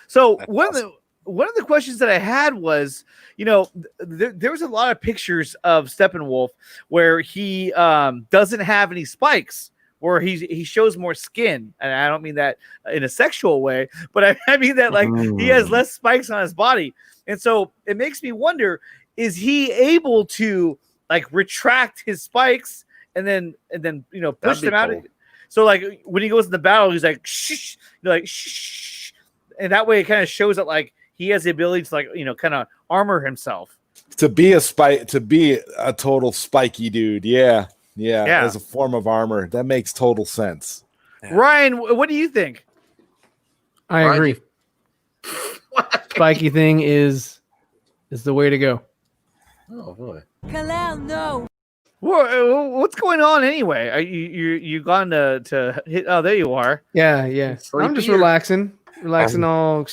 A: So one of the questions that I had was, there was a lot of pictures of Steppenwolf where he doesn't have any spikes, where he shows more skin. And I don't mean that in a sexual way, but I mean that like he has less spikes on his body. And so it makes me wonder, is he able to like retract his spikes and then push them out? Cool. So like when he goes in the battle, he's like, shh, shh. And that way it kind of shows that like he has the ability to kind of armor himself. To be
C: a total spiky dude. Yeah. As a form of armor. That makes total sense.
A: Yeah. Ryan, what do you think?
E: I agree. Spiky thing is the way to go.
B: Oh boy.
H: Kalel, no.
A: What's going on anyway? Are you gone to hit? Oh, there you are.
E: Yeah. I'm just relaxing all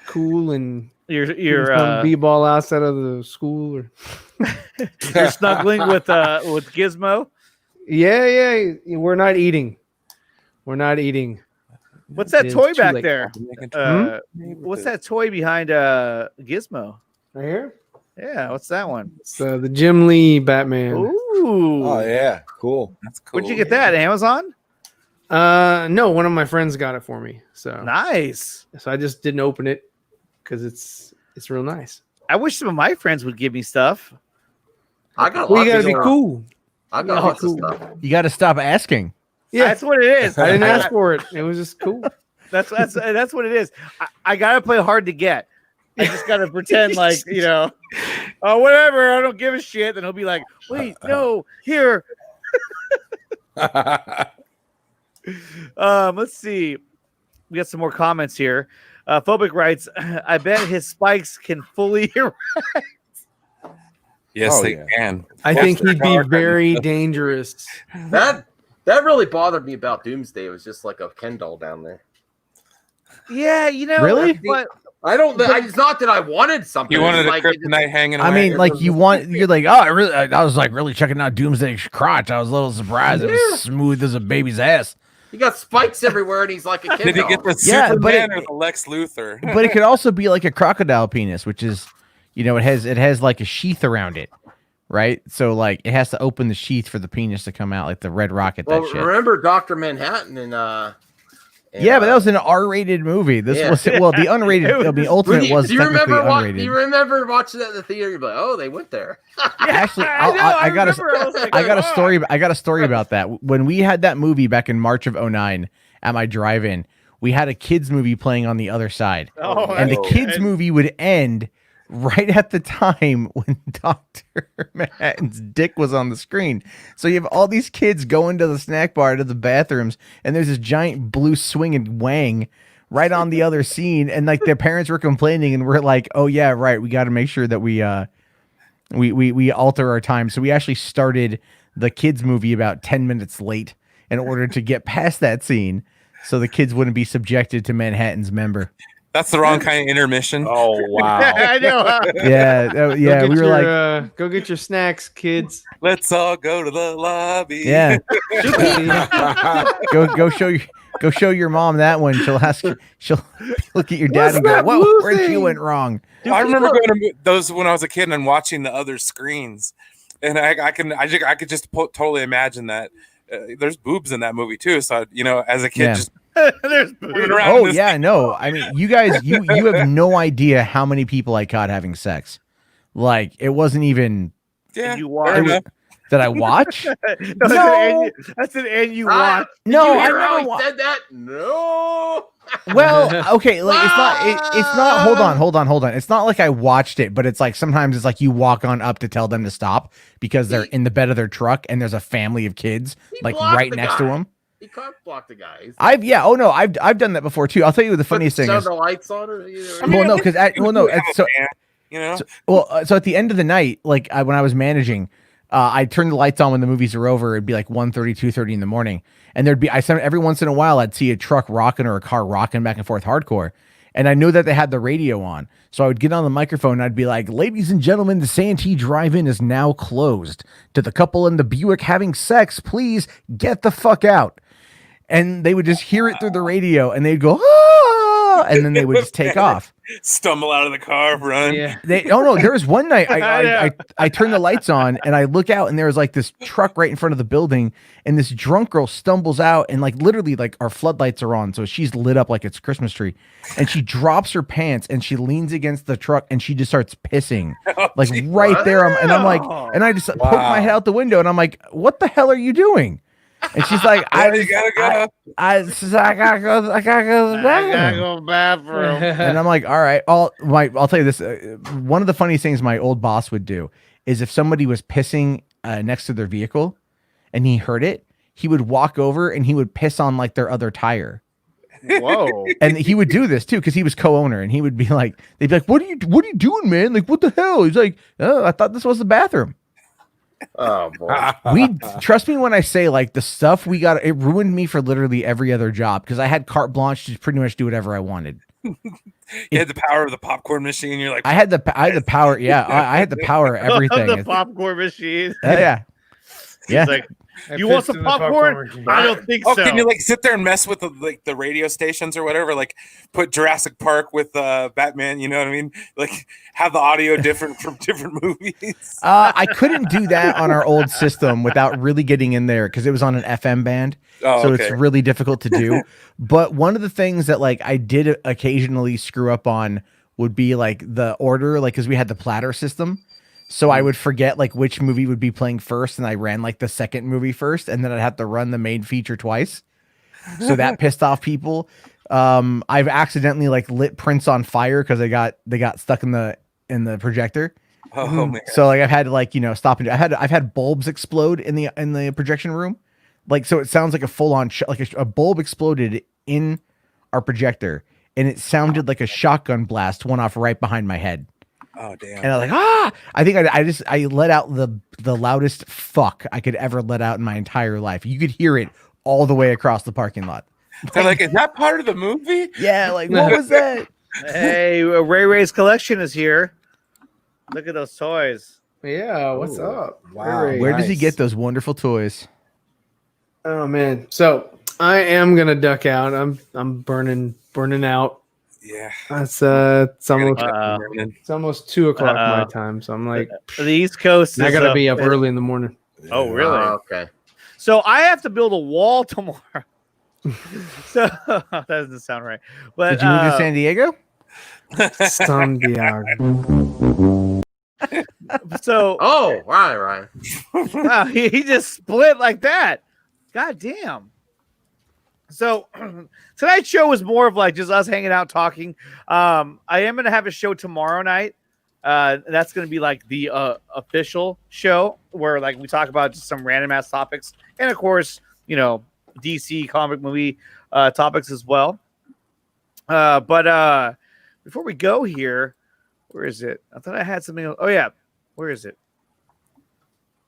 E: cool, and
A: you're
E: b-ball outside of the school, or
A: you're snuggling with Gizmo.
E: Yeah. We're not eating.
A: What's that toy back there? What's that toy behind Gizmo?
E: Right here?
A: Yeah, what's that one?
E: It's the Jim Lee Batman.
A: Ooh.
C: Oh yeah, cool.
G: That's cool.
A: Where'd you get that? Amazon?
E: No, one of my friends got it for me. So
A: nice.
E: So I just didn't open it because it's real nice.
A: I wish some of my friends would give me stuff.
B: I got.
E: You gotta be cool.
B: I got lots of stuff.
D: You got to stop asking.
A: Yeah, that's what it is.
E: I didn't ask for it. It was just cool.
A: That's what it is. I gotta play hard to get. I just gotta pretend like, oh, whatever. I don't give a shit. Then he'll be like, wait, no, here. Let's see. We got some more comments here. Phobic writes, I bet his spikes can fully erect.
G: Yes, they can.
E: I think he'd be very dangerous.
B: That really bothered me about Doomsday. It was just like a Ken doll down there.
A: Yeah,
D: really?
A: But
B: I don't. It's not that I wanted something.
G: You wanted
B: like,
G: a kryptonite hanging.
D: I mean, like you're like, oh, I was like really checking out Doomsday's crotch. I was a little surprised. It was smooth as a baby's ass.
B: He got spikes everywhere, and he's like a Ken
G: Did he
B: doll.
G: get the Superman or the Lex Luthor?
D: But it could also be like a crocodile penis, which is, it has like a sheath around it. Right, so like it has to open the sheath for the penis to come out, like the Red Rocket.
B: Well,
D: that shit.
B: Remember Dr. Manhattan and
D: yeah, but that was an R-rated movie. This was the unrated. The Ultimate was technically unrated.
B: Do you remember watching that in the theater? You're like, oh, they went there.
D: Actually, I got a story about that. When we had that movie back in March of 2009 at my drive-in, we had a kids movie playing on the other side, and the kids movie would end right at the time when Dr. Manhattan's dick was on the screen. So you have all these kids going to the snack bar, to the bathrooms, and there's this giant blue swinging wang right on the other scene. And like their parents were complaining, and we're like, oh yeah, right. We got to make sure that we alter our time. So we actually started the kids movie about 10 minutes late in order to get past that scene, so the kids wouldn't be subjected to Manhattan's member.
G: That's the wrong kind of intermission.
C: Oh wow!
A: I know.
D: Yeah. We were like,
E: go get your snacks, kids.
G: Let's all go to the lobby.
D: Yeah. go show your mom that one. She'll look at your dad and go, "Whoa, where she went wrong."
G: I remember going to those when I was a kid and watching the other screens, and I could just totally imagine that there's boobs in that movie too. So as a kid, just.
A: There's
D: oh yeah, no. I mean, you guys, you have no idea how many people I caught having sex. Like it wasn't even.
G: Yeah,
A: you watch.
D: Did I watch?
A: No, that's an and you watch.
D: No,
B: I never said that. No.
D: Well, okay, like it's not. Hold on. It's not like I watched it, but it's like sometimes it's like you walk on up to tell them to stop because they're in the bed of their truck and there's a family of kids like right next to them.
B: He can't block the guys.
D: I've done that before too. I'll tell you the funniest thing is.
B: The lights on or
D: so at the end of the night, like when I was managing, I'd turn the lights on when the movies are over. It'd be like 1:30, 2:30 in the morning, and every once in a while I'd see a truck rocking or a car rocking back and forth hardcore, and I knew that they had the radio on, so I would get on the microphone and I'd be like, "Ladies and gentlemen, the Santee Drive-In is now closed. To the couple in the Buick having sex, please get the fuck out." And they would just hear it through the radio, and they'd go, "Ah!" and then they would just take off.
G: Stumble out of the car, run.
E: Yeah.
D: There was one night I turned the lights on, and I look out, and there was like this truck right in front of the building, and this drunk girl stumbles out, and like literally like our floodlights are on, so she's lit up like it's a Christmas tree, and she drops her pants, and she leans against the truck, and she just starts pissing like right there. And I'm like, and I just poke my head out the window, and I'm like, "What the hell are you doing?" And she's like, I gotta go to the bathroom. And I'm like, all right, I'll tell you this. One of the funniest things my old boss would do is if somebody was pissing next to their vehicle and he heard it, he would walk over and he would piss on like their other tire.
A: Whoa.
D: And he would do this too, because he was co-owner, and he would be like, they'd be like, what are you doing, man? Like, what the hell? He's like, oh, I thought this was the bathroom.
B: Oh boy.
D: Trust me when I say like the stuff we got, it ruined me for literally every other job because I had carte blanche to pretty much do whatever I wanted.
G: You had the power of the popcorn machine. You're like,
D: I had the power. Yeah, I had the power of everything.
A: The popcorn machine.
D: Yeah. Yeah.
A: Like, you want some popcorn? I don't think so.
G: Can you like sit there and mess with the radio stations or whatever? Like put Jurassic Park with Batman. You know what I mean? Like have the audio different from different movies.
D: I couldn't do that on our old system without really getting in there because it was on an FM band. So it's really difficult to do. But one of the things that like I did occasionally screw up on would be like the order, like because we had the platter system. So I would forget like which movie would be playing first, and I ran like the second movie first, and then I'd have to run the main feature twice. So that pissed off people. I've accidentally like lit prints on fire because they got stuck in the projector.
G: Oh man!
D: So like I've had to like stop and I've had bulbs explode in the projection room, like so it sounds like a full on like a bulb exploded in our projector, and it sounded like a shotgun blast went off right behind my head.
G: Oh damn!
D: And I was like, I think I let out the loudest fuck I could ever let out in my entire life. You could hear it all the way across the parking lot.
G: They're like, is that part of the movie?
D: Yeah, like what was that?
A: Hey, Ray Ray's collection is here. Look at those toys.
E: Yeah, what's up?
C: Wow.
D: Where does he get those wonderful toys?
E: Oh man. So I am gonna duck out. I'm burning out.
G: Yeah,
E: it's almost 2 o'clock my time, so I'm like
A: the East Coast.
E: I gotta be up early in the morning.
A: Oh, really?
B: Okay.
A: So I have to build a wall tomorrow. So that doesn't sound right. But
D: did you move to San Diego?
E: San Diego.
A: So
B: right.
A: Wow, he just split like that. God damn. So tonight's show was more of like just us hanging out talking. I am going to have a show tomorrow night. That's going to be like the official show where like we talk about just some random ass topics. And of course, DC comic movie topics as well. But before we go here, where is it? I thought I had something else. Oh yeah. Where is it?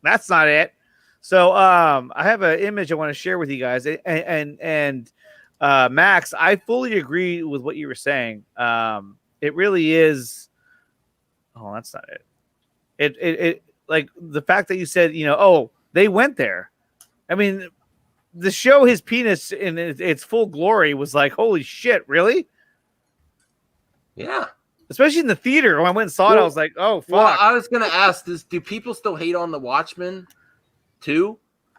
A: That's not it. So I have an image I want to share with you guys, and Max, I fully agree with what you were saying. It really is. Oh, that's not it. It like the fact that you said, they went there. I mean, the show his penis in its full glory was like, holy shit, really?
B: Yeah.
A: Especially in the theater when I went and saw it, I was like, oh fuck.
B: Well, I was gonna ask this: do people still hate on The Watchmen? Too,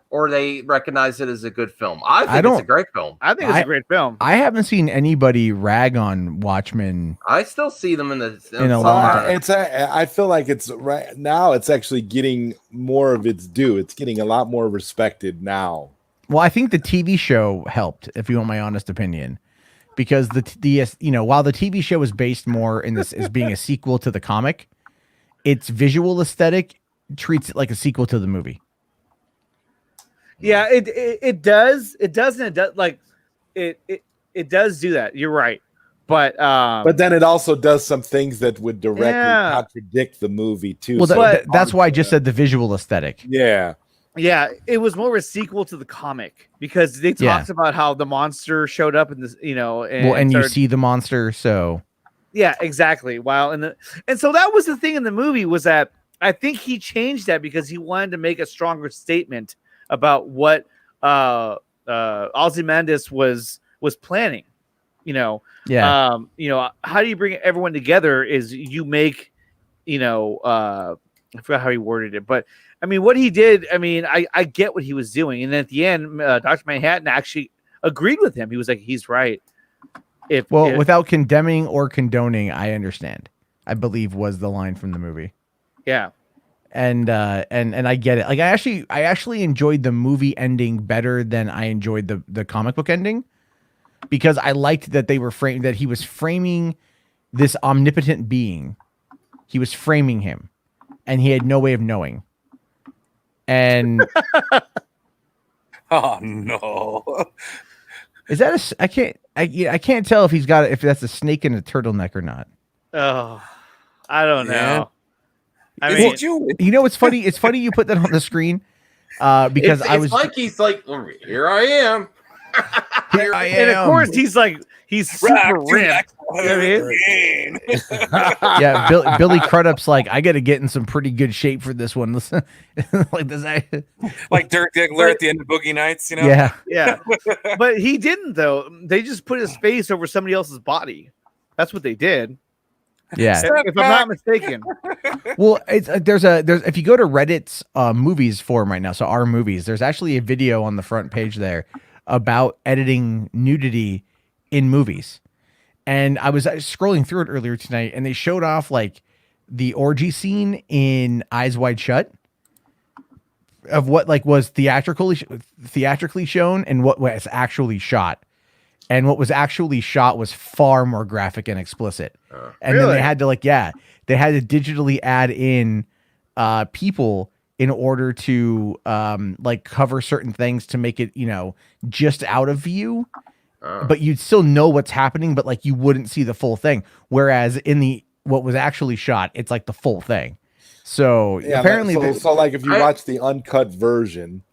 B: or they recognize it as a good film? I think it's a great film.
A: I think it's a great film.
D: I haven't seen anybody rag on Watchmen.
B: I still see them in
D: a long time.
C: I feel like it's right now. It's actually getting more of its due. It's getting a lot more respected now.
D: Well, I think the TV show helped, if you want my honest opinion, because while the TV show is based more in this as being a sequel to the comic, its visual aesthetic treats it like a sequel to the movie.
A: Yeah, it does. It doesn't. It does like it does do that. You're right, but
C: then it also does some things that would directly contradict the movie too.
D: Well, that's why I just said the visual aesthetic.
C: Yeah,
A: it was more of a sequel to the comic because they talked about how the monster showed up in this, and
D: you see the monster, so
A: yeah, exactly. Wow, and so that was the thing in the movie was that I think he changed that because he wanted to make a stronger statement about what Ozymandias was planning, how do you bring everyone together is you make, I forgot how he worded it, but I mean, what he did, I mean, I get what he was doing. And at the end, Dr. Manhattan actually agreed with him. He was like, he's right.
D: Without condemning or condoning, I understand, I believe was the line from the movie.
A: Yeah.
D: And I get it. Like I actually enjoyed the movie ending better than I enjoyed the comic book ending, because I liked that he was framing this omnipotent being. He was framing him, and he had no way of knowing. And
G: oh no,
D: is that I can't tell if if that's a snake in a turtleneck or not.
A: Oh, I don't know. I mean,
D: you know, it's funny. It's funny you put that on the screen because
B: it's like he's like, here I am.
D: Here I am.
A: And of course, he's super ripped.
D: Yeah, Billy Crudup's like, I got to get in some pretty good shape for this one. Like this,
G: like Dirk Diggler at the end of Boogie Nights, you know?
A: Yeah. But he didn't though. They just put his face over somebody else's body. That's what they did.
D: Yeah,
A: if I'm not mistaken.
D: Well, there's if you go to Reddit's movies forum right now, so our movies, there's actually a video on the front page there about editing nudity in movies. And I was scrolling through it earlier tonight, and they showed off like the orgy scene in Eyes Wide Shut of what like was theatrically shown and what was actually shot. And what was actually shot was far more graphic and explicit. And then they had to they had to digitally add in people in order to like cover certain things to make it, just out of view. But you'd still know what's happening, but like you wouldn't see the full thing. Whereas in what was actually shot, it's like the full thing. So apparently,
C: so like if you watch the uncut version,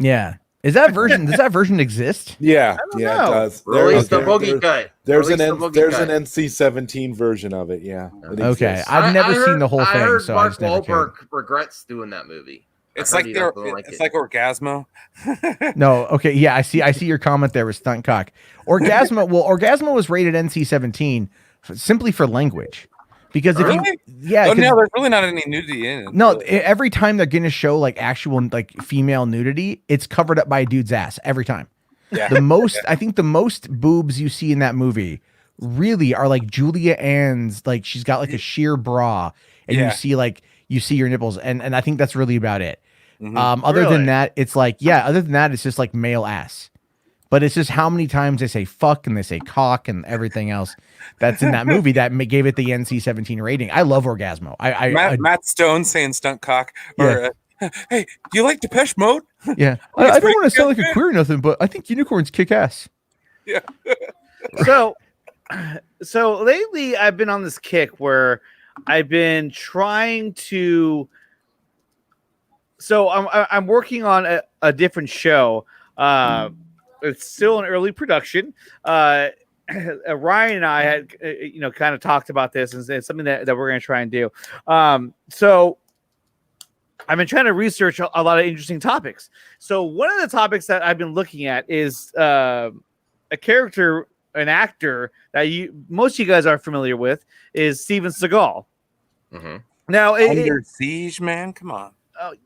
D: does that version exist?
C: Yeah, it does.
B: Release the boogie cut.
C: There's an NC-17 version of it. Yeah.
D: Okay, I've never seen the whole thing.
B: I heard
D: so
B: Mark Wahlberg regrets doing that movie.
G: It's like Orgasmo.
D: No, okay, yeah, I see your comment there with stunt cock. Orgasmo. Well, Orgasmo was rated NC-17 simply for language. Because if no,
G: there's really not any nudity in it.
D: No, every time they're gonna show like actual like female nudity, it's covered up by a dude's ass every time. Yeah. I think the most boobs you see in that movie really are like Julia Ann's, like she's got like a sheer bra, and you see your nipples, and I think that's really about it. Mm-hmm. Other than that, it's like it's just like male ass. But it's just how many times they say fuck and they say cock and everything else that's in that movie that gave it the NC-17 rating. I love Orgasmo.
G: Matt Stone saying stunt cock. Or, hey, do you like Depeche Mode?
D: Yeah. I don't want to sound like a queer or nothing, but I think unicorns kick ass.
G: Yeah.
A: So lately I've been on this kick where I've been trying to. So I'm working on a different show. It's still in early production. Ryan and I had, kind of talked about this, and it's something that we're going to try and do. So I've been trying to research a lot of interesting topics. So one of the topics that I've been looking at is a character, an actor that most of you guys are familiar with, is Steven Seagal.
B: Mm-hmm.
A: Now,
G: Under Siege, man, come on.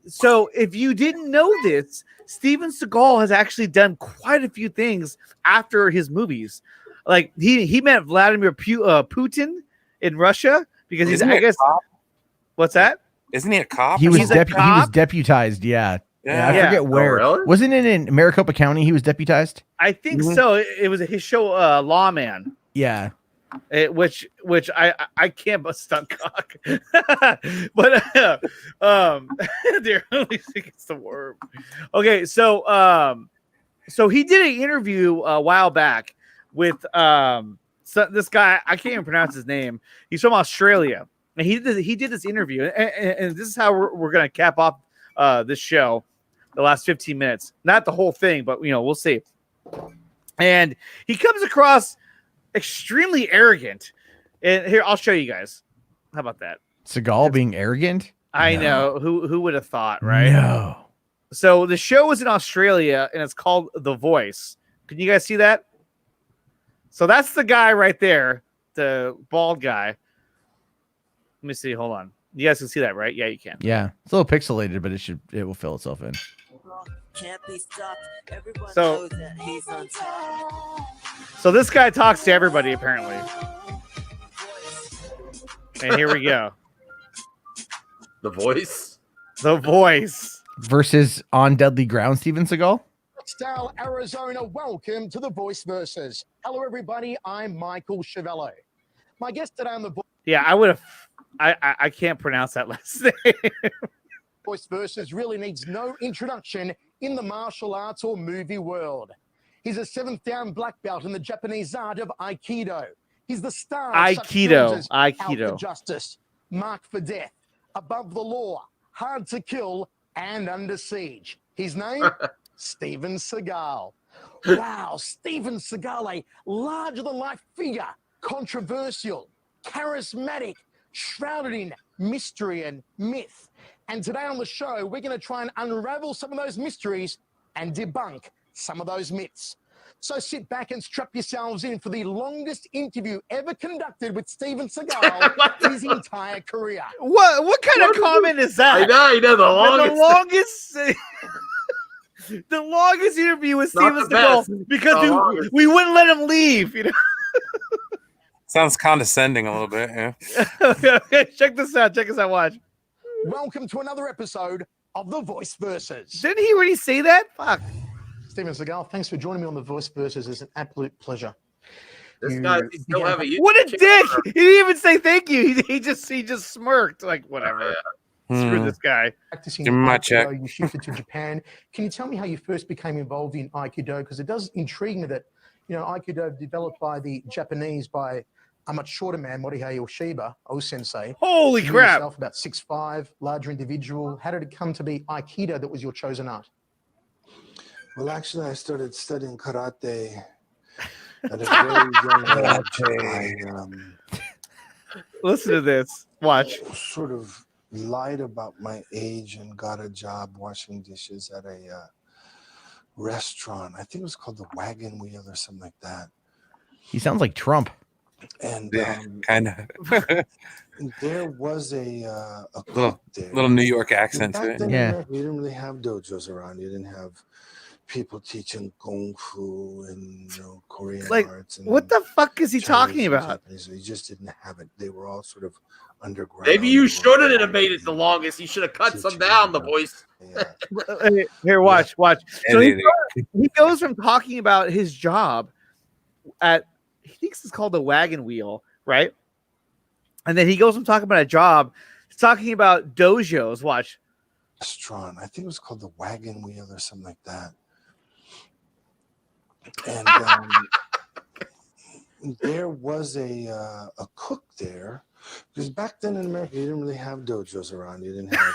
A: So if you didn't know this, Steven Seagal has actually done quite a few things after his movies. Like he met Vladimir Putin in Russia because he's, I guess. What's that?
G: Isn't he a cop?
D: He was deputized. Yeah. I forget where.
B: Oh, really?
D: Wasn't it in Maricopa County? He was deputized.
A: I think so. It was his show, Lawman.
D: Yeah.
A: Which I can't but stunt cock, but they're only think it's the word. Okay, so he did an interview a while back with this guy. I can't even pronounce his name. He's from Australia, and he did this interview, and this is how we're gonna cap off this show, the last 15 minutes, not the whole thing, but we'll see. And he comes across extremely arrogant, and here I'll show you guys. How about that?
D: Seagal being arrogant?
A: I know. Who would have thought, right?
D: No.
A: So the show is in Australia, and it's called The Voice. Can you guys see that? So that's the guy right there, the bald guy. Let me see. Hold on. You guys can see that, right? Yeah, you can.
D: Yeah, it's a little pixelated, but it will fill itself in.
A: So this guy talks to everybody, apparently. And here we go.
B: The Voice?
A: The Voice.
D: Versus On Deadly Ground, Steven Seagal?
I: Scottsdale, Arizona. Welcome to The Voice Versus. Hello, everybody. I'm Michael Chiavello. My guest today on The Voice.
A: Yeah, I can't pronounce that last name.
I: Voice Versus really needs no introduction in the martial arts or movie world. He's a 7th down black belt in the Japanese art of Aikido. He's the star of such films as Out for Justice, Marked for Death, Above the Law, hard to kill, and under siege. His name? Steven Seagal. Wow, Steven Seagal, a larger-than-life figure, controversial, charismatic, shrouded in mystery and myth. And today on the show, we're going to try and unravel some of those mysteries and debunk some of those myths. So sit back and strap yourselves in for the longest interview ever conducted with Steven Seagal his entire career.
A: What kind of comment is that?
B: I know the longest.
A: The longest interview with Steven Seagal because we wouldn't let him leave. You know.
G: Sounds condescending a little bit. Yeah.
A: Okay, check this out. Check us out. Watch.
I: Welcome to another episode of The Voice Versus.
A: Didn't he already say that? Fuck.
I: Steven Seagal, thanks for joining me on The Voice Versus. It's an absolute pleasure.
B: This guy still have a
A: what a dick! He didn't even say thank you. He just smirked like whatever. Screw this guy.
I: Practicing Aikido, you shifted to Japan. Can you tell me how you first became involved in Aikido? Because it does intrigue me that, you know, Aikido developed by the Japanese by a much shorter man, Morihei Ueshiba, O-sensei.
A: Holy crap!
I: Yourself, about 6'5", larger individual. How did it come to be Aikido that was your chosen art?
J: Well, actually, I started studying karate at a very young age.
A: Listen to this. Watch.
J: Sort of lied about my age and got a job washing dishes at a restaurant. I think it was called the Wagon Wheel or something like that.
D: He sounds like Trump.
J: And
G: kind of.
J: there was a
G: little New York accent to it.
J: You didn't really have dojos around. You didn't have people teaching kung fu and Korean arts. And
A: what the fuck is he talking about?
J: You just didn't have it. They were all sort of underground.
B: Maybe you shouldn't have made it the longest. You should have cut some down, the voice.
A: Here, watch. So he goes from talking about his job at, he thinks it's called the Wagon Wheel, right? And then he goes from talking about a job, talking about dojos. Watch.
J: Restaurant. I think it was called the Wagon Wheel or something like that. And there was a cook there, because back then in America you didn't really have dojos around. You didn't have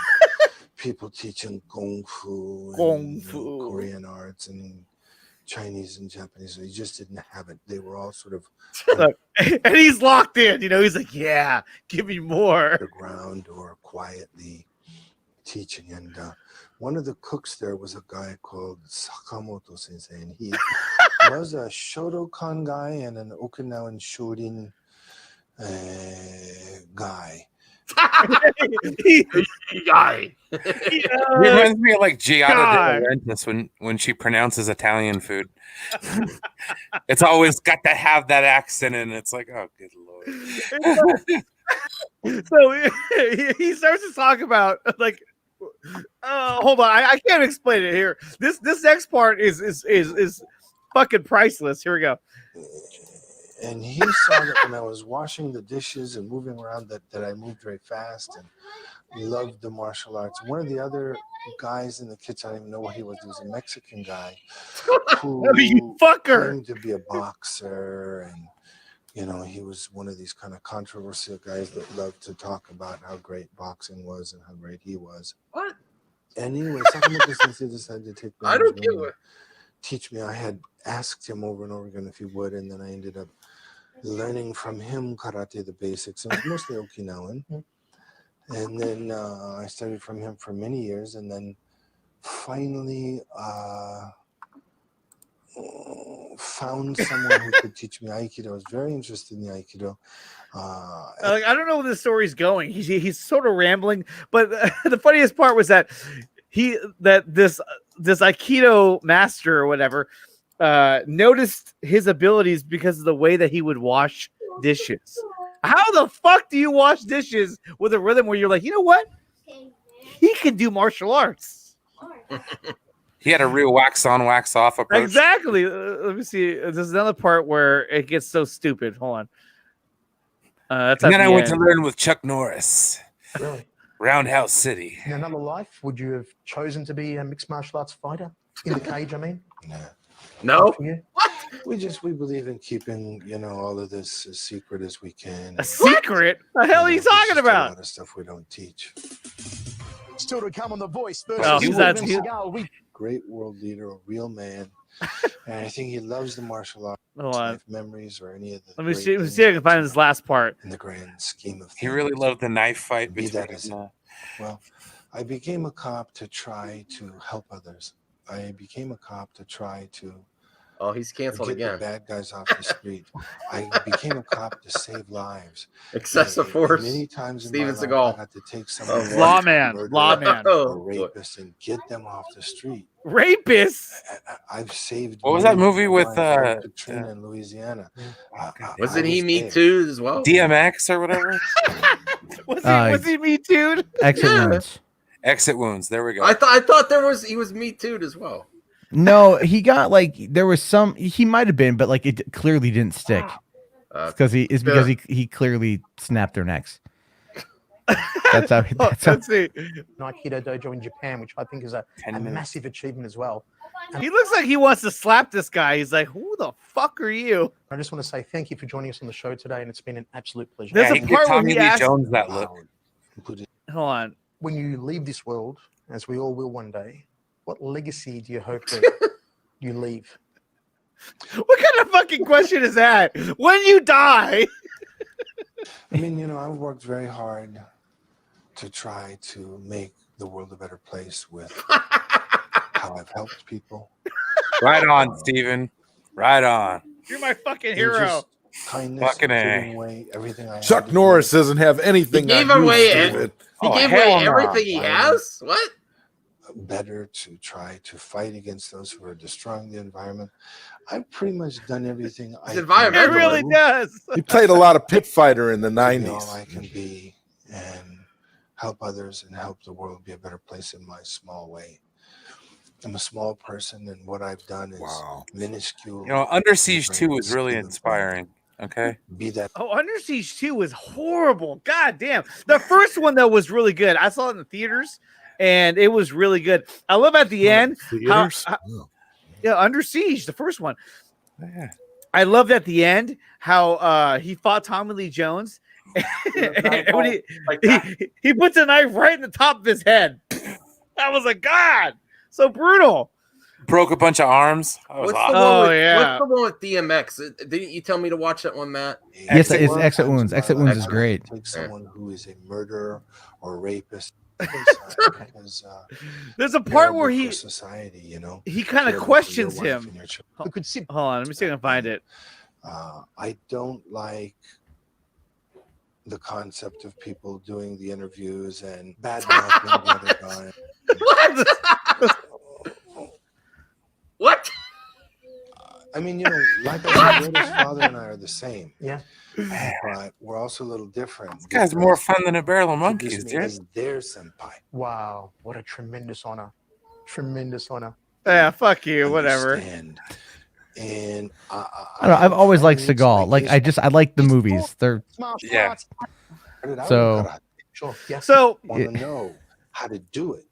J: people teaching kung fu and Korean arts and Chinese and Japanese. So you just didn't have it. They were all sort of
A: and he's locked in. You know, he's like, yeah, give me more.
J: Underground or quietly teaching. And one of the cooks there was a guy called Sakamoto Sensei, and he was a Shotokan guy and an Okinawan Shorin guy.
B: Guy.
G: He reminds me of like Giada De Laurentiis when she pronounces Italian food. It's always got to have that accent, and it's like, oh, good lord.
A: So he starts to talk about like, hold on, I can't explain it here. This next part is fucking priceless. Here we go.
J: And he saw that when I was washing the dishes and moving around that I moved very fast and loved the martial arts. One of the other guys in the kitchen, I don't even know what he was. He was a Mexican guy who claimed to be a boxer, and he was one of these kind of controversial guys that loved to talk about how great boxing was and how great he was.
B: What?
J: Anyway, Sakamoto Sensei decided to take me.
B: I don't get it.
J: Teach me. I had asked him over and over again if he would, and then I ended up learning from him karate, the basics, and mostly Okinawan. And then I studied from him for many years, and then finally found someone who could teach me Aikido. I was very interested in the Aikido.
A: I don't know where the story's going. He's sort of rambling, but the funniest part was that this Aikido master or whatever noticed his abilities because of the way that he would wash dishes. How the fuck do you wash dishes with a rhythm where you're like, you know what? He can do martial arts.
G: He had a real wax on, wax off approach.
A: Exactly. Let me see. There's another part where it gets so stupid. Hold on.
G: And then I went to learn with Chuck Norris.
I: Really?
G: Roundhouse City.
I: In another life, would you have chosen to be a mixed martial arts fighter? In the cage, I mean?
B: No.
J: What? We believe in keeping, all of this as secret as we can.
A: A secret? The hell are you talking about?
J: A lot of stuff we don't teach.
I: still to come on The Voice.
J: Great world leader, a real man. And I think he loves the martial arts, life memories, or any of the.
A: Let me see if I can find this last part.
J: In the grand scheme of things.
G: He really loved the knife fight
J: Well, I became a cop to try to help others. I became a cop to try to.
B: Oh, he's canceled
J: get
B: again.
J: The bad guys off the street. I became a cop to save lives.
B: Excessive force.
J: Many times in
B: Steven
J: my life,
B: Seagal.
J: I had to take some
A: lawman,
J: or rapist, and get them off the street.
A: Rapists.
J: I've saved.
G: What was that movie with
J: Katrina in Louisiana?
B: Wasn't he Me Too as well?
G: DMX or whatever?
A: was he Me Too?
D: Exit Wounds.
G: Exit Wounds. There we go.
B: I thought he was Me Too as well.
D: No, he got there was some. He might have been, but it clearly didn't stick. Because he clearly snapped their necks. That's how.
A: Let's see.
I: Aikido dojo in Japan, which I think is a massive achievement as well.
A: And he looks like he wants to slap this guy. He's like, "Who the fuck are you?"
I: I just want to say thank you for joining us on the show today, and it's been an absolute pleasure.
A: There's a part where he asks,
G: Jones that look.
A: Hold on.
I: When you leave this world, as we all will one day, what legacy do you hope that you leave?
A: What kind of fucking question is that? When you die?
J: I mean, I've worked very hard to try to make the world a better place with how I've helped people.
G: Right on, Steven. Right on.
A: You're my fucking hero.
J: Kindness, giving away everything I
C: Chuck Norris doesn't have anything.
B: He gave away everything he has. What?
J: Better to try to fight against those who are destroying the environment. I've pretty much done everything I can.
A: It really does.
C: He played a lot of pit fighter in the 90s.
J: All I can be and help others and help the world be a better place in my small way. I'm a small person, and what I've done is minuscule.
G: Under Siege 2 is really inspiring. Okay.
J: Be that.
A: Oh, Under Siege 2 was horrible. God damn. The first one, though, was really good. I saw it in the theaters, and it was really good. I love at the end. Under Siege, the first one.
G: Yeah.
A: I loved at the end how he fought Tommy Lee Jones. And when he puts a knife right in the top of his head. I was like, God, so brutal.
G: Broke a bunch of arms.
B: What's the one with DMX? Didn't you tell me to watch that one, Matt?
D: Yes, it's Exit Wounds. Exit Wounds is great.
J: Take someone who is a murderer or a rapist. Because,
A: there's a part where
J: society,
A: he kind of questions him.
I: Who could see?
A: Hold on, let me see if I can find it.
J: I don't like the concept of people doing the interviews and bad mouthing the other guy.
B: What?
J: I mean, like I said, his father and I are the same.
I: Yeah.
J: But we're also a little different.
G: This guy's more fun than a barrel of monkeys, dude.
J: As their senpai.
I: Wow, what a tremendous honor. Tremendous honor.
A: Yeah, fuck you, whatever.
J: And
D: I don't know, I've always liked Seagal. I like the movies. They're
A: so
J: want to know how to do it.